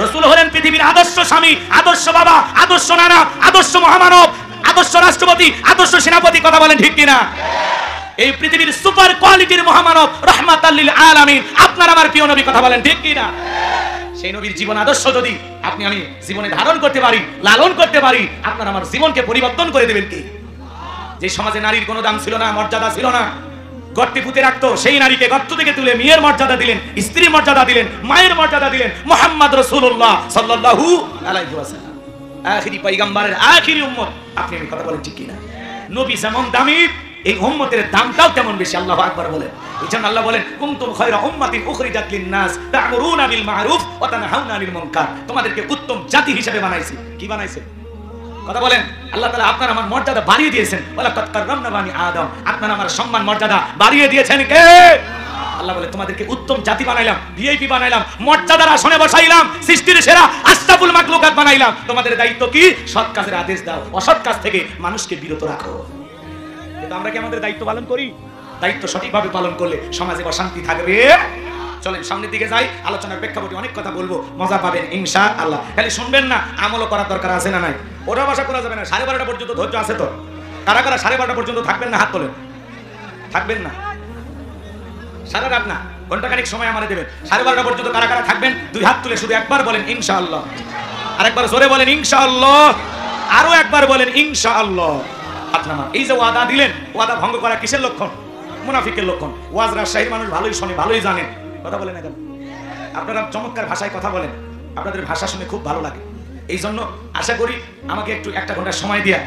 রাসূল হলেন পৃথিবীর আদর্শ স্বামী, আদর্শ বাবা, আদর্শ নানা, আদর্শ মহামানব, আদর্শ রাষ্ট্রপতি, আদর্শ সেনাপতি। কথা বলেন ঠিক কিনা? এই পৃথিবীর সুপার কোয়ালিটির মহামানব, রাহমাতাল লিল আলামিন, আপনার আমার প্রিয় নবী। কথা বলেন ঠিক কিনা? সেই নবীর জীবন আদর্শ যদি আপনি আমি জীবনে ধারণ করতে পারি, লালন করতে পারি, আপনার আমার জীবনকে পরিবর্তন করে দেবেন কে? যে সমাজে নারীর কোনো দাম ছিল না, মর্যাদা ছিল না, গর্তে পুঁতে রাখতো, সেই নারীকে গর্ত থেকে তুলে মেয়ের মর্যাদা দিলেন, স্ত্রীর মর্যাদা দিলেন, মায়ের মর্যাদা দিলেন। মুহাম্মদ রাসূলুল্লাহ সাল্লাল্লাহু আলাইহি ওয়াসাল্লাম, আখিরি পয়গম্বরের আখিরি উম্মত। আপনি আমি কথা বলেন ঠিক কিনা? নবী যেমন দামি, এই উম্মতের দামটাও তেমন বেশি। আল্লাহু আকবার বলেন। এইজন্য আল্লাহ বলেন, কুনতুম খায়রা উম্মাতিন উখরিজাত লিন-নাস তা'মুরুনা বিল মা'রুফ ওয়া তানহাউনা আনিল মুনকার। তোমাদেরকে উত্তম জাতি হিসেবে বানাইছি। কি বানাইছে? কথা বলেন। আল্লাহ তাআলা আপনার আমার মর্যাদা বাড়িয়ে দিয়েছেন। ওয়ালাকাদ কাররামনা বানি আদম। আপনার আমার সম্মান মর্যাদা বাড়িয়ে দিয়েছেন কে? আল্লাহ বলে, তোমাদেরকে উত্তম জাতি বানাইলাম, ভিআইপি বানাইলাম, মর্যাদার আসনে বসাইলাম, সৃষ্টির সেরা আশরাফুল মাখলুকাত বানাইলাম। তোমাদের দায়িত্ব কি? সৎ কাজের আদেশ দাও, অসৎ কাজ থেকে মানুষকে বিরত রাখো। কিন্তু আমরা কি আমাদের দায়িত্ব পালন করি? দায়িত্ব সঠিকভাবে পালন করলে সমাজে অশান্তি থাকবে। চলেন সামনের দিকে যাই। আলোচনার প্রেক্ষাপটে অনেক কথা বলবো, মজা পাবেন ইনশাআল্লাহ। খালি শুনবেন না, আমলও করার দরকার আছে না নাই? ওরা ভাষা করা যাবে না। 12:30 পর্যন্ত ধৈর্য আছে তো? কারা কারা 12:30 পর্যন্ত থাকবেন না? হাত তোলেন। থাকবেন না? সারা রাত না, ঘন্টাখানিক সময় আমাদের দেবেন। 12:30 পর্যন্ত কারা কারা থাকবেন? 2 হাত তুলে শুধু একবার বলেন ইনশাআল্লাহ। আরেকবার জোরে বলেন ইনশাআল্লাহ। আরো একবার বলেন ইনশাআল্লাহ। হাত নামান। এই যে ওয়াদা দিলেন, ওয়াদা ভঙ্গ করা কিসের লক্ষণ? মুনাফিকের লক্ষণ। ওয়াজ রাজশাহীর মানুষ ভালোই শোনে, ভালোই জানেন। কথা বলেন এখন। আপনারা চমৎকার ভাষায় কথা বলেন, আপনাদের ভাষা শুনে খুব ভালো লাগে। এই জন্য আশা করি আমাকে একটু 1 ঘন্টা সময় দিয়ে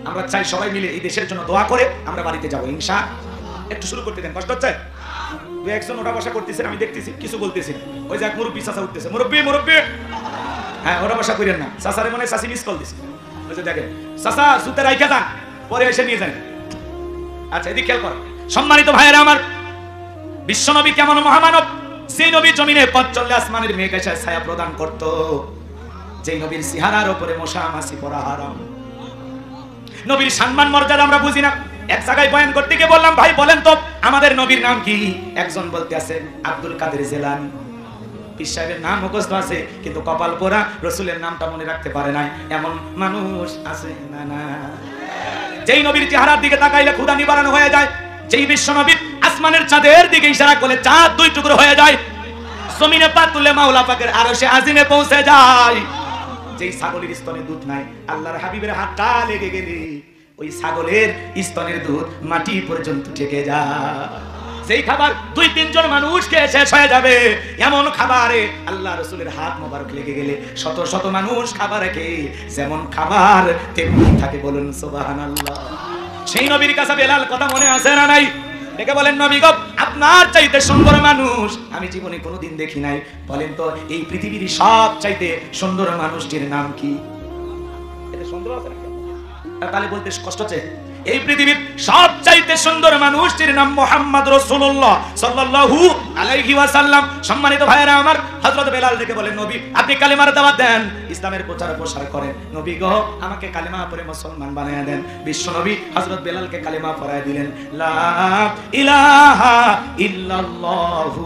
আমরা চাই সবাই মিলে এই দেশের জন্য দোয়া করে আমরা বাড়িতে যাবো ইনশাআল্লাহ। একটু শুরু করতে দেন, কষ্ট হচ্ছে? 2-1 ওটা বসা করতেছেন, আমি দেখতেছি, কিছু বলতেছি। ওই যে এক মুরব্বী চাচা উঠতেছে, মুরব্বী মুরব্বী। হ্যাঁ, ওটা বসা করেন না। চাচারে মনে চাচি মিস কল দিছে। ওই যে দেখেন, চাচা জুতে রাইখা যান, পরে এসে নিয়ে যান। আচ্ছা, এদিকে খেয়াল কর। সম্মানিত ভাইয়েরা আমার, বিশ্বনবী কেমন মহামানব! সেই নবী জমিনে পথ চললে আসমানের মেঘ এসে ছায়া প্রদান করত। যেই নবীর চেহারার উপরে মশা মাছি পড়া হারাম। নবীর সম্মান মর্যাদা আমরা বুঝি না। এক জায়গায় বয়ান করতে গিয়ে বললাম, ভাই বলেন তো আমাদের নবীর নাম কি? একজন বলতে আছে আব্দুল কাদের জিলানী। পীর সাহেবের নাম মুখস্থ আছে, কিন্তু কপাল পোড়া, রাসূলের নামটা মনে রাখতে পারে নাই। এমন মানুষ আছে না? না। যেই নবীর চেহারার দিকে তাকাইলে ক্ষুধা নিবারণ হয়ে যায়, যেই বিশ্বনবী আসমানের চাঁদের দিকে ইশারা করলে চাঁদ দুই টুকরো হয়ে যায়, জমিনে পা তুলে মাওলা পাকের আরশে আজিমে পৌঁছে যায়। যেই ছাগলের স্তনে দুধ নাই, আল্লাহর হাবিবের হাতটা লেগে গেলে ওই ছাগলের স্তনের দুধ মাটি পর্যন্ত ঠেকে যায়। যেই খাবার 2-3 জন মানুষ খেয়ে শেষ হয়ে যাবে, এমন খাবারে আল্লাহ রাসূলের হাত মোবারক লেগে গেলে শত শত মানুষ খাবার খেয়ে যেমন খাবার তেমনি থাকে। বলুন সুবহানাল্লাহ। সেই নবীর কাছে বেলাল কথা মনে আছে না নাই? ডেকে বলেন, নবী গো, আপনার চাইতে সুন্দর মানুষ আমি জীবনে কোনোদিন দেখি নাই। বলেন তো এই পৃথিবীর সব চাইতে সুন্দর মানুষটির নাম কি? এটা সুন্দর আছে না? তাহলে বলতে কষ্ট হচ্ছে। এই পৃথিবীর সবচাইতে সুন্দর মানুষটির নাম মুহাম্মদ রাসূলুল্লাহ সাল্লাল্লাহু আলাইহি ওয়াসাল্লাম। সম্মানিত ভাইরা আমার, হযরত বেলাল থেকে বলেন, নবী আপনি কালিমার দাওয়াত দেন, ইসলামের প্রচার প্রসার করেন। নবী গো, আমাকে কালিমা পড়ে মুসলমান বানায়া দেন। বিশ্ব নবী হযরত বেলালকে কালিমা পড়ায় দিলেন, লা ইলাহা ইল্লাল্লাহু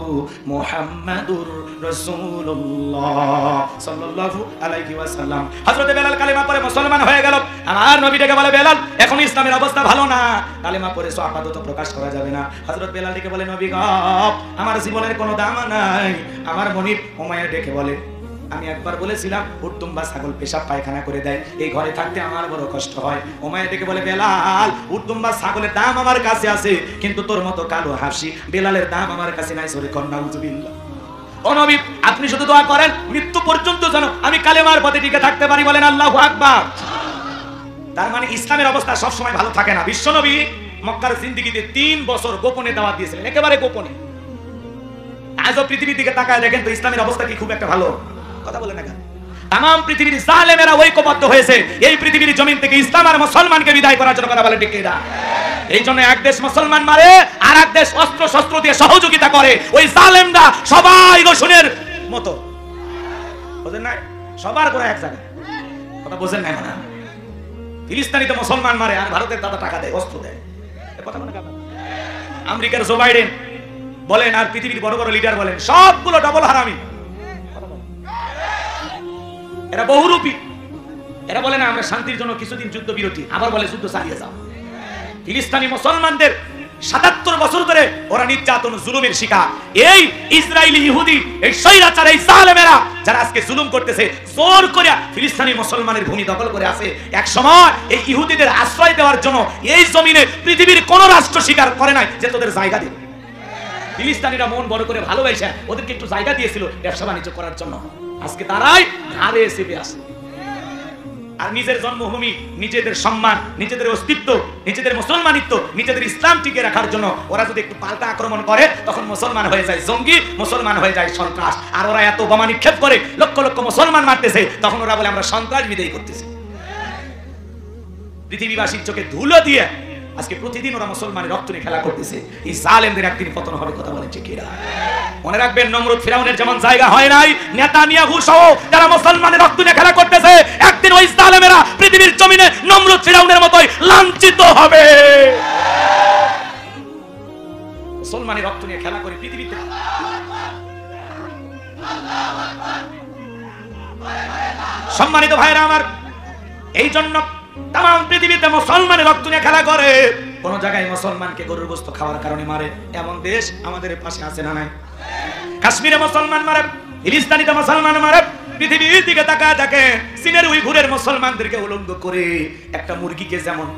মুহাম্মাদুর রাসূলুল্লাহ সাল্লাল্লাহু আলাইহি ওয়াসাল্লাম। হযরত বেলাল কালিমা পড়ে মুসলমান হয়ে গেল। আমার নবী ডেকে বলে, বেলাল এখন ইসলামের অবস্থা ভালো না, কালিমা পড়ে আপাতত প্রকাশ করা যাবে না। হযরত বেলাল ডেকে বলে, নবী গো, আমার জীবনের কোনো দাম নাই। আমার মনিব উমাইয়া ডেকে বলে, আমি একবার বলেছিলাম উটদুম্বা ছাগল পেশাব পায়খানা করে দেয়, এই ঘরে থাকতে আমার বড় কষ্ট হয়। উমাইয়া ডেকে বলে, বেলাল উটদুম্বা ছাগলের দাম আমার কাছে আছে, কিন্তু তোর মতো কালো হাসি বেলালের দাম আমার কাছে নাই। সরে কর নাউজুবিল্লাহ। ও নবী, আপনি শুধু দোয়া করেন মৃত্যু পর্যন্ত যেন আমি কালেমার পথে টিকে থাকতে পারি। বলেন আল্লাহু আকবার। তার মানে ইসলামের অবস্থা সব সময় ভালো থাকে না। বিশ্বনবী মক্কার জিন্দেগিতে 3 বছর গোপনে দাওয়াত দিয়েছিলেন, একেবারে গোপনে। আজও পৃথিবীর দিকে তাকায় দেখেন তো ইসলামের অবস্থা কি খুব একটা ভালো? কথা বলেন না কেন? তাম পৃথিবীর জালেমেরা ঐক্যবদ্ধ হয়েছে এই পৃথিবীর জমিন থেকে ইসলাম আর মুসলমানকে বিদায় করার জন্য। কথা বলে ঠিক কিনা? এই জন্য এক দেশ মুসলমান মারে আর এক দেশ অস্ত্র শস্ত্র দিয়ে সহযোগিতা করে। ওই জালেমরা সবাই রসুনের মতো, বুঝেন না? সবার করে এক জায়গায়। কথা বুঝেন না? মানে ফিলিস্তিনিতে মুসলমান মারে আর ভারতের দাদা টাকা দেয়, অস্ত্র দেয়। কথা বলে কেন? আমেরিকার জো বাইডেন বলেন আর পৃথিবীর বড় বড় লিডার বলেন, সবগুলো ডবল হারামি। এরা বহুরূপী। এরা বলে না আমরা শান্তির জন্য কিছুদিন যুদ্ধ বিরতি, আবার বলে যুদ্ধ চালিয়ে যাও। ফিলিস্তিনি মুসলমানদের ৭৭ বছর ধরে ওরা নির্যাতন জুলুমের শিকার। এই ইসরায়েলি ইহুদি, এই স্বৈরাচার, এই জালেমেরা যারা আজকে জুলুম করতেছে, জোর করে ফিলিস্তিনি মুসলমানের ভূমি দখল করে আছে। এক সময় এই ইহুদিদের আশ্রয় দেওয়ার জন্য এই জমিনে পৃথিবীর কোন রাষ্ট্র স্বীকার করে নাই যে তোদের জায়গা দেবে। ফিলিস্তিনিরা মন বড় করে ভালোবাসে ওদেরকে একটু জায়গা দিয়েছিল ব্যবসা বাণিজ্য করার জন্য। আজকে তারাই ঘাড়ে চেপে আসে। আর নিজের জন্মভূমি, নিজেদের সম্মান, নিজেদের অস্তিত্ব, নিজেদের মুসলমানিত্ব, নিজেদের ইসলাম টিকে রাখার জন্য ওরা যদি একটু পাল্টা আক্রমণ করে তখন মুসলমান হয়ে যায় জঙ্গি, মুসলমান হয়ে যায় সন্ত্রাস। আর ওরা এত বোমা নিক্ষেপ করে লক্ষ লক্ষ মুসলমান মারতেছে, তখন ওরা বলে আমরা সন্ত্রাস বিদায়ী করতেছি। পৃথিবীবাসীর চোখে ধুলো দিয়ে আজকে প্রতিদিন ওরা মুসলমানের রক্ত নিয়ে খেলা করতেছে। এই জালেমদের একদিন পতন হবে। কথা বলেন ঠিক কিনা? মনে রাখবেন, নমরুদ ফিরাউনের যেমন জায়গা হয় নাই, নেতানিয়াহু সহ যারা মুসলমানের রক্ত নিয়ে খেলা করতেছে, একদিন ওই জালেমেরা পৃথিবীর জমিনে নমরুদ ফিরাউনের মতোই লাঞ্ছিত হবে। মুসলমানের রক্ত নিয়ে খেলা করে পৃথিবীতে। সম্মানিত ভাইরা আমার, এই জন্য তাম পৃথিবীতে মুসলমানের রক্ত নিয়ে খেলা করে। কোন জায়গায় মুসলমানকে গরুর গোশত খাওয়ার কারণে মারে, এমন দেশ আমাদের পাশে আছে না নাই? কাশ্মীরে মুসলমান মারে, ফিলিস্তিনিতে মুসলমান মারে। পৃথিবীর দিকে তাকায় থাকে, চীনের উইঘুরের মুসলমানদেরকে উলঙ্গ করে একটা মুরগিকে যেমন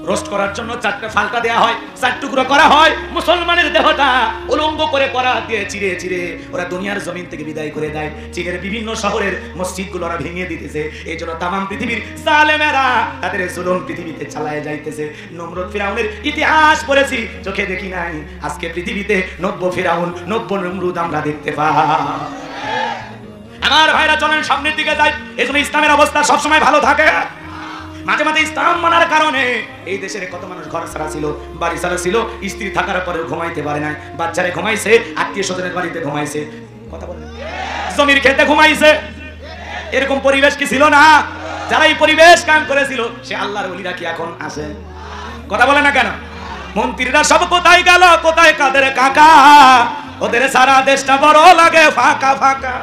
রোস্ট করার জন্য 4টা ফালকা দেয়া হয়, 4 টুকরো করা হয়, মুসলমানের দেহটা উলঙ্গ করে করা দিয়ে চিরে চিরে ওরা দুনিয়ার জমিন থেকে বিদায় করে দেয়। চীনের বিভিন্ন শহরের মসজিদগুলো ওরা ভেঙে দিতেছে। এই জন্য তাম পৃথিবীর জালেমেরা তাদের জুলুম পৃথিবীতে চালায় যাইতেছে। নমরুদ ফিরাউনের ইতিহাস পড়েছি, চোখে দেখি নাই। আজকে পৃথিবীতে 90 ফিরাউন, 90 নমরুদ আমরা দেখতে পাই। আমার ভাইরা চলেন সামনের দিকে যাই। এই জন্য ইসলামের অবস্থা সবসময় ভালো থাকে। মাঝে মাঝে ইসলাম মানার কারণে এই দেশের কত মানুষ ঘর ছাড়া ছিল, বাড়ি ছাড়া ছিল, স্ত্রী থাকার পরেও ঘুমাইতে পারে নাই, বাচ্চারে ঘুমাইছে, আত্মীয় স্বজনের বাড়িতে ঘুমাইছে, কথা বলেন, জমির খেতে ঘুমাইছে। এরকম পরিবেশ কি ছিল না? যারা এই পরিবেশ কায়েম করেছিল সে আল্লাহর ওলিরা কি এখন আছে? কথা বলে না কেন? মন্ত্রীরা সব কোথায় গেল? কোথায় কাদের কাকা? ওদের সারা দেশটা বড় লাগে ফাঁকা ফাঁকা।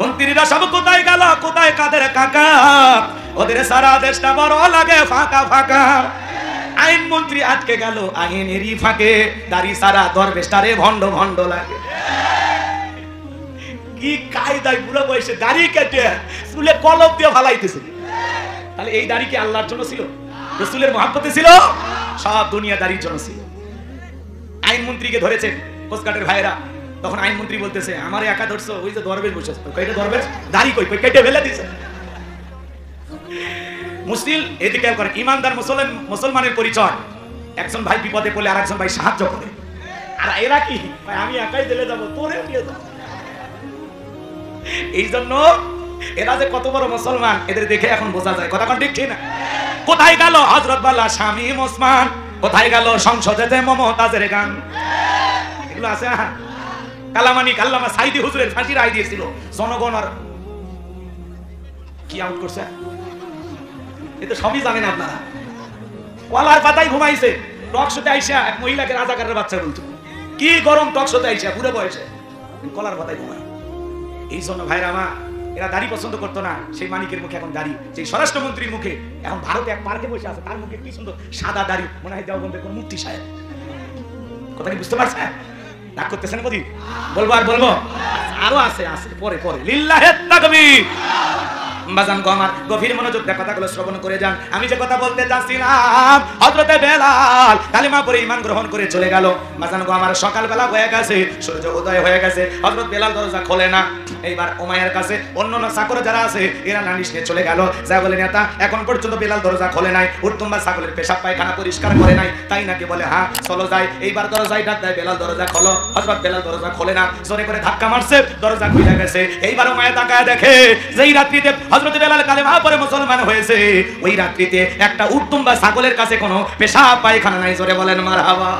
মন্ত্রীরা সব কোথায় গেল? কোথায় কাদের কাকা? ওদের সারা দেশটা বড় লাগে ফাঁকা ফাঁকা। আইন মন্ত্রী আটকে গেল আইনেরই ফাঁকে, দাড়ি সারা দরবেশটারে ভণ্ড ভণ্ড লাগে। কি কায়দায় বুড়ো বয়সে দাড়ি কেটে চুলে কলম দিয়ে ফালাইতেছে। তাহলে এই দাড়ি কি আল্লাহর জন্য ছিল, রাসূলের মহব্বতে ছিল? সব দুনিয়া দাড়ির জন্য ছিল। আইন মন্ত্রীকে ধরেছেন কোস্টগার্ডের ভাইরা, তখন আইন মন্ত্রী বলতেছে আমারে একা ধরছো, ওই যে দরবেশ বসেছে, কইটা দরবেশ দাড়ি কই, কেটে ফেলে দিছে। মুসলিম এদিকে করে ইমানদার মুসলমানের পরিচয়, একজন ভাই বিপদে পড়লে আরেকজন ভাই সাহায্য করে। আর এরা কি আমি একাই দিলে যাবো, তোরে নিয়ে যাবো। এই জন্য এরা যে কত বড় মুসলমান এদের দেখে এখন বোঝা যায়। কথা কোন ঠিক না? কোথায় গেল হযরত বালা শামীম ওসমান, কোথায় গেল সংসদে যে মমতাজের গান, এগুলো আছে? কালামানি কাল্লামা সাইদি হুজুরের ফাঁসির রায় দিয়েছিল, জনগণ আর কি আউট করছে এটা সবই জানেন আপনারা। কলার পাতায় ঘুমাইছে, টক শোতে আইসা এক মহিলাকে রাজাকারের বাচ্চা বলতো, কি গরম টক শোতে আইসা বুড়ো বয়সে কলার পাতায় ঘুমায়। এই জন্য ভাইরা আমার, এরা দাড়ি পছন্দ করতো না, সেই মানিকের মুখে এখন দাড়ি। সেই স্বরাষ্ট্রমন্ত্রীর মুখে এখন ভারতে এক পার্কে বসে আছে, তার মুখে কি সুন্দর সাদা দাড়ি, মনে হয় দেওবন্দের কোন মুফতি সাহেব। কথা কি বুঝতে পারছেন? রাগ করতেছেন বদি? বলবো আর বলবো? আরো আছে পরে পরে। লিল্লাহে তাকবীর। বাজান গো আমার, গভীর মনোযোগ দিয়ে কথাগুলো শ্রবণ করে যান। আমি যে কথা বলতে যাচ্ছিলাম, হযরতে বেলাল কালিমা পড়ে ঈমান গ্রহণ করে চলে গেল। বাজান গো আমার, সকালবেলা হয়ে গেছে, সূর্য উদয় হয়ে গেছে, হযরত বেলাল দরজা খোলে না। এইবার উমাইয়ার কাছে অন্যান্য চাকর যারা আছে এরা নালিশ নিয়ে চলে গেল, যা বলে নেতা এখন পর্যন্ত বেলাল দরজা খোলে নাই, উর্তুম্বা ছাগলের পেশাব পায়খানা পরিষ্কার করে নাই, তাই নাকি বলে হ্যাঁ চলো যাই। এইবার দরজায় ডাক দেয়, বেলাল দরজা খোলো। হযরত বেলাল দরজা খোলে না, জোরে করে ধাক্কা মারছে, দরজা খুলে গেছে। এইবার উমাইয়া তাকায় দেখে যেই রাত্রিতে হযরত বেলাল কালেমা পড়ে মুসলমান হয়েছে, ওই রাত্রিতে একটা উর্তুম্বা ছাগলের কাছে কোনো পেশাব পায়খানা নাই। জোরে বলেন মারহাবা।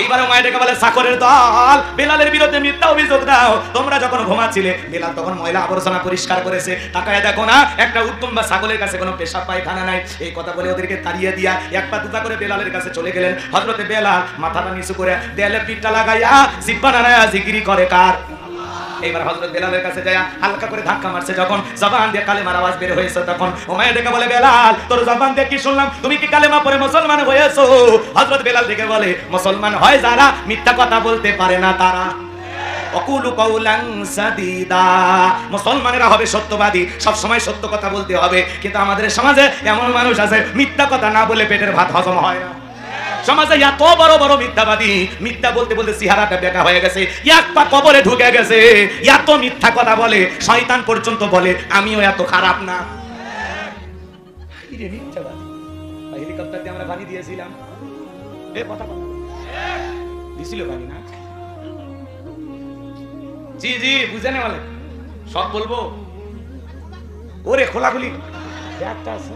এইবার উমাইয়া ডেকে বলে, চাকরের দল, বেলালের বিরুদ্ধে মিথ্যা অভিযোগ দাও। তোমরা যখন ঘুমাচ্ছিলে বেলাল তখন ময়লা আবর্জনা পরিষ্কার করেছে, তাকায় দেখো না একটা উর্তুম্বা ছাগলের কাছে কোনো পেশাব পায়খানা নাই। এই কথা বলে ওদেরকে তাড়িয়ে দিয়া এক পা দুপা করে বেলালের কাছে চলে গেলেন। হযরতে বেলাল মাথাটা নিচু করে দেয়ালে পিঠটা লাগাইয়া জিহ্বা নাড়ায়া জিকিরি করে কার? এইবার হযরত বেলালের কাছে যায়, হালকা করে ধাক্কা মারছে, যখন জবান দিয়ে কালেমার আওয়াজ বের হয়েছে, তখন উমাইয়া ডেকে বলে, বেলাল তোর জবান দিয়ে কি শুনলাম, তুমি কি কালেমা পড়ে মুসলমান হয়েছো? হযরত বেলাল ডেকে বলে, মুসলমান হয় যারা মিথ্যা কথা বলতে পারে না তারা। অকুলু কাউলান সাদিদা, মুসলমানেরা হবে সত্যবাদী, সব সময় সত্য কথা বলতে হবে। কিন্তু আমাদের সমাজে এমন মানুষ আছে মিথ্যা কথা না বলে পেটের ভাত হজম হয় না। সমাজে এত বড় বড় মিথ্যাবাদী, মিথ্যা বলতে বলতে চেহারাটা বেঁকা হয়ে গেছে, এক পা কবরে ঢুকে গেছে, এত মিথ্যা কথা বলে শয়তান পর্যন্ত বলে আমিও এত খারাপ না। মিথ্যাবাদী। হেলিকপ্টার দিয়ে আমরা পানি দিয়েছিলাম, কথা দিছিল পানি না? জি জি বুঝে না, বলে সব বলবো। ওরে খোলাখুলি একটা আছে,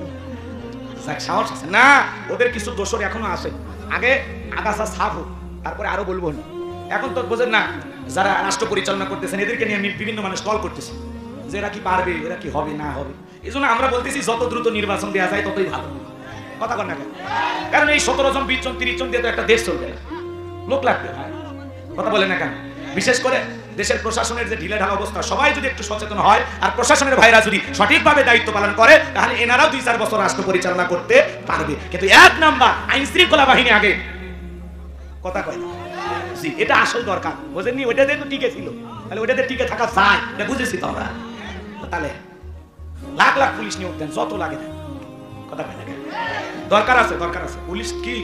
সাহস আছে না? ওদের কিছু দোষর এখনো আছে। আগে আগাছা সাফ হোক, তারপরে আরো বলবো না। এখন তো বোঝেন না, যারা রাষ্ট্র পরিচালনা করতেছেন এদেরকে নিয়ে বিভিন্ন মানুষ কল করতেছে যে এরা কি পারবে, এরা কি হবে না হবে। এই জন্য আমরা বলতেছি যত দ্রুত নির্বাচন দেওয়া যায় ততই ভালো। কথা কন না কেন? কারণ এই 17 জন 20 জন 30 জন দিয়ে তো একটা দেশ চলবে না, লোক লাগবে ভাই। কথা বলে না কেন? বিশেষ করে দেশের প্রশাসনের যে ঢিলেঢালা অবস্থা, সবাই যদি একটু সচেতন হয় আর প্রশাসনের ভাইরা যদি সঠিকভাবে দায়িত্ব পালন করে, তাহলে এনারাও 2-4 বছর রাষ্ট্র পরিচালনা করতে পারবে। কিন্তু এক নাম্বার আইন শৃঙ্খলা বাহিনী আগে। কথা কয় না জি, এটা আসল দরকার, বুঝেননি? ওইটাতে তো টিকে ছিল, তাহলে ওইটাতে টিকে থাকা চাই, এটা বুঝেছি তো আমরা। তাহলে লাখ লাখ পুলিশ নিয়োগ দেন, যত লাগে দেন। কথা কয় না, দরকার আছে, দরকার আছে। পুলিশ কি?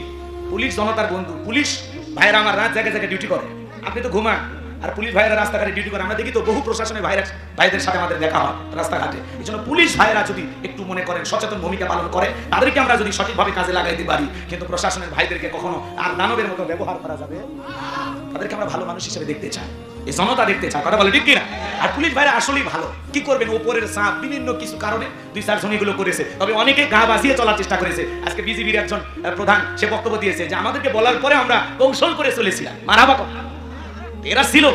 পুলিশ জনতার বন্ধু। পুলিশ ভাইরা আমার রাত জায়গায় জায়গায় ডিউটি করে, আপনি তো ঘুমান, আর পুলিশ ভাইরা রাস্তাঘাটে ডিউটি করে। আমরা দেখি তো বহু প্রশাসনের ভাইদের সাথে আমাদের দেখা হয় রাস্তাঘাটে। এই জন্য পুলিশ ভাইরা যদি একটু মনে করেন সচেতন ভূমিকা পালন করে, তাদেরকে আমরা যদি সঠিকভাবে কাজে লাগাইতে পারি, কিন্তু প্রশাসনের ভাইদেরকে কখনো আর দানবের মতো ব্যবহার করা যাবে। তাদেরকে আমরা ভালো মানুষ হিসেবে দেখতে চাই, এই জনতা দেখতে চাই। কথা বলে ঠিক কিনা? আর পুলিশ ভাইরা আসলেই ভালো। কি করবেন, ওপরের চাপ, বিভিন্ন কিছু কারণে 2-4 জন এগুলো করেছে, তবে অনেকে গা বাজিয়ে চলার চেষ্টা করেছে। আজকে বিজিবির একজন প্রধান সে বক্তব্য দিয়েছে যে আমাদেরকে বলার পরে আমরা কৌশল করে চলেছিলাম। মারাবা এরা ছিল।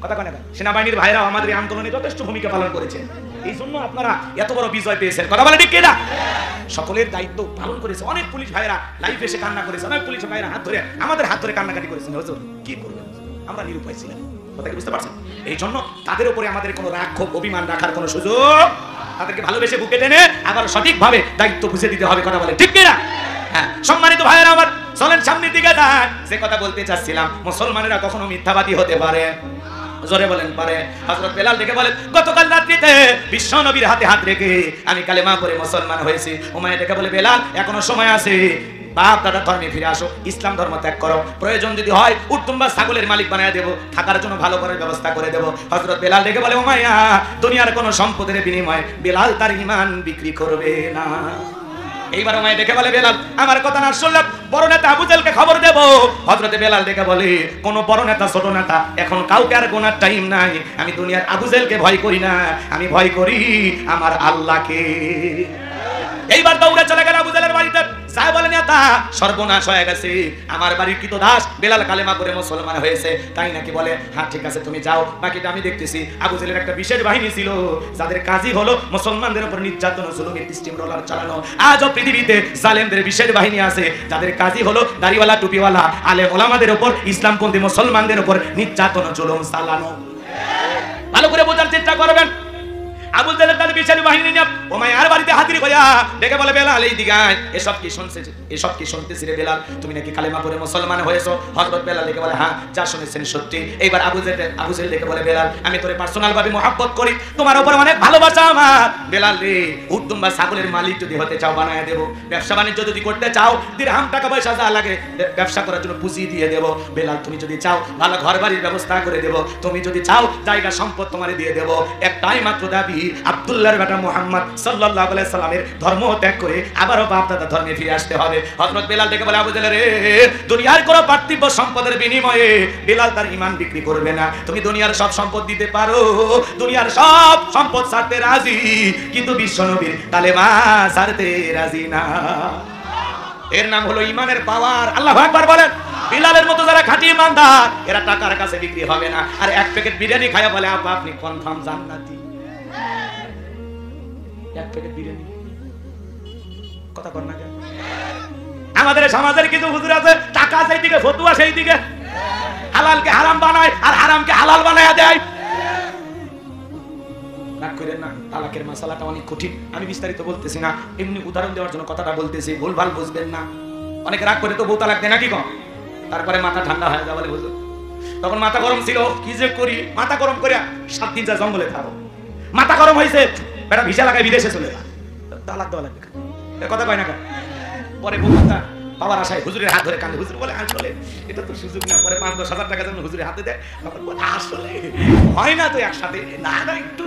কথা কয় না? সেনাবাহিনীর ভাইরা আমাদের এই আন্দোলনে যথেষ্ট ভূমিকা পালন করেছে, এই জন্য আপনারা এত বড় বিজয় পেয়েছেন। কথা বলে ঠিক কিনা? সকলের দায়িত্ব পালন করেছে। অনেক পুলিশ ভাইরা লাইভ এসে কান্না করেছে, অনেক পুলিশ ভাইরা হাত ধরে আমাদের হাত ধরে কান্নাকাটি করেছেন। হুজুর কি করবেন, আমরা নিরুপায় ছিলাম। কথা কি বুঝতে পারছেন? এই জন্য তাদের উপরে আমাদের কোনো রাগ ক্ষোভ অভিমান রাখার কোনো সুযোগ তাদেরকে ভালোবেসে বুকে টেনে আবার সঠিকভাবে দায়িত্ব বুঝে দিতে হবে, কথা বলে ঠিক কিনা? হ্যাঁ, সম্মানিত ভাইয়েরা আমার, চলেন সামনের দিকে যান। যে কথা বলতে চাচ্ছিলাম, মুসলমানেরা কখনো মিথ্যাবাদী হতে পারে? জোরে বলেন পারে? হযরত বেলাল ডেকে বলেন, গতকাল রাত্রিতে বিশ্ব নবীর হাতে হাত রেখে আমি কালেমা পড়ে মুসলমান হয়েছি। উমাইয়া ডেকে বলে, বেলাল এখনো সময় আছে, বাপ দাদা ধর্মে ফিরে আসো, ইসলাম ধর্ম ত্যাগ করো, প্রয়োজন যদি হয় উট্টুম বা ছাগলের মালিক বানায় দেবো, থাকার জন্য ভালো করে ব্যবস্থা করে দেবো। হযরত বেলাল ডেকে বলে, উমাইয়া দুনিয়ার কোনো সম্পদের বিনিময়ে বেলাল তার ঈমান বিক্রি করবে না। এইবার উমাইয়া ডেকে বলে, বেলাল আমার কথা না শুনলে বড় নেতা আবু জেহেলকে খবর দেব। হযরত বেলাল ডেকে বলে, কোন বড় নেতা ছোট নেতা এখন কাউকে আর গোনার টাইম নাই, আমি দুনিয়ার আবু জেহেলকে ভয় করি না, আমি ভয় করি আমার আল্লাহকে। এইবার দৌড়ে চলে গেল আবু জেহেলের বাড়িতে, যা বলে নেতা সর্বনাশ হয়ে গেছে, আমার বাড়ির কৃতদাস বেলাল কালেমা পড়ে মুসলমান হয়েছে। তাই নাকি? বলে, হ্যাঁ ঠিক আছে তুমি যাও, বাকিটা আমি দেখতেছি। আবু জেহেলের একটা বিশেষ বাহিনী ছিল যাদের কাজই হলো মুসলমানদের উপর নির্যাতন ও জুলুমের স্টিম রোলার চালানো। আজও পৃথিবীতে জালেমদের বিশেষ বাহিনী আছে যাদের কাজই হলো দাড়িওয়ালা টুপিওয়ালা আলেম ওলামাদের উপর, ইসলামপন্থী মুসলমানদের উপর নির্যাতন ও জুলুম চালানো। ভালো করে বোঝার চেষ্টা করবেন। আবু জেহেল তার বিশাল বাহিনী নিয়ে উমাইয়ার বাড়িতে হাজির হইয়া ডেকে বলে, বেলাল এই দিকে আয়, এসব কি শুনতেছি রে বেলাল, তুমি নাকি কালেমা পড়ে মুসলমান হয়েছো? হযরত বেলাল ডেকে বলে, হ্যাঁ যা শুনেছেন সত্যি। এইবার আবু জেহেল ডেকে বলে, বেলাল আমি তোরে পার্সোনাল ভাবে মহব্বত করি, তোমার উপর অনেক ভালোবাসা আমার। বেলাল রে, উট্টুম বা ছাগলের মালিক যদি হতে চাও বানায় দেব, ব্যবসা বাণিজ্য যদি করতে চাও দিরহাম টাকা পয়সা যা লাগে ব্যবসা করার জন্য পুঁজি দিয়ে দেব। বেলাল তুমি যদি চাও ভালো ঘর বাড়ির ব্যবস্থা করে দেব, তুমি যদি চাও জায়গা সম্পদ তোমারে দিয়ে দেব। একটাই মাত্র দাবি, আব্দুল্লাহর বেটা মুহাম্মদ সাল্লাল্লাহু আলাইহি সাল্লামের ধর্ম ত্যাগ করে আবারও বাপ দাদা ধর্মে ফিরে আসতে হবে। হযরত বেলাল ডেকে বলে, আবু জেহেল রে, দুনিয়ার কোনো পার্থিব সম্পদের বিনিময়ে বেলাল তার ঈমান বিক্রি করবে না। তুমি দুনিয়ার সব সম্পদ দিতে পারো, দুনিয়ার সব সম্পদ ছাড়তে রাজি, কিন্তু বিশ্ব নবীর কালেমা ছাড়তে রাজি না। এর নাম হলো ঈমানের পাওয়ার। আল্লাহু আকবার বলেন। বিলালের মতো যারা খাঁটি ঈমানদার, এরা টাকার কাছে বিক্রি হবে না। আর এক প্যাকেট বিরিয়ানি খায়া বলে, আপনি কনফার্ম জান্নাতি। এক প্যাকেট বিরিয়ানি, কথা কর না কেন? আমাদের সমাজের কিছু হুজুর আছে, টাকা সেই দিকে ফতুয়া সেই দিকে, হালালকে হারাম বানায় আর হারামকে হালাল বানায়া দেয়। রাগ করেন না, তালাকের মাসালাটা অনেক কঠিন, আমি বিস্তারিত বলতেছি না, এমনি উদাহরণ দেওয়ার জন্য কথাটা বলতেছি, ভুলভাল বুঝবেন না। অনেক রাগ করে তো বউ তালাক দেয় নাকি কম, তারপরে মাথা ঠান্ডা হয়ে যাবে বুঝলো। তখন মাথা গরম ছিল, কি যে করি, মাথা গরম করে 7 দিন যা জঙ্গলে থাকো। মাথা গরম হয়েছে, বেটা ভিসা লাগায় বিদেশে চলে যা, তালাক দেওয়া লাগবে। কথা কয় না কেন? পরে বউটা বাবার আশায় হুজুরের হাত ধরে কান্দে, হুজুর বলে, আসলে এটা তো সুযোগ না। পরে 5-10 হাজার টাকা যেন হুজুরের হাতে দেয়, তখন বলে, আসলে হয় না তো একসাথে, না একটু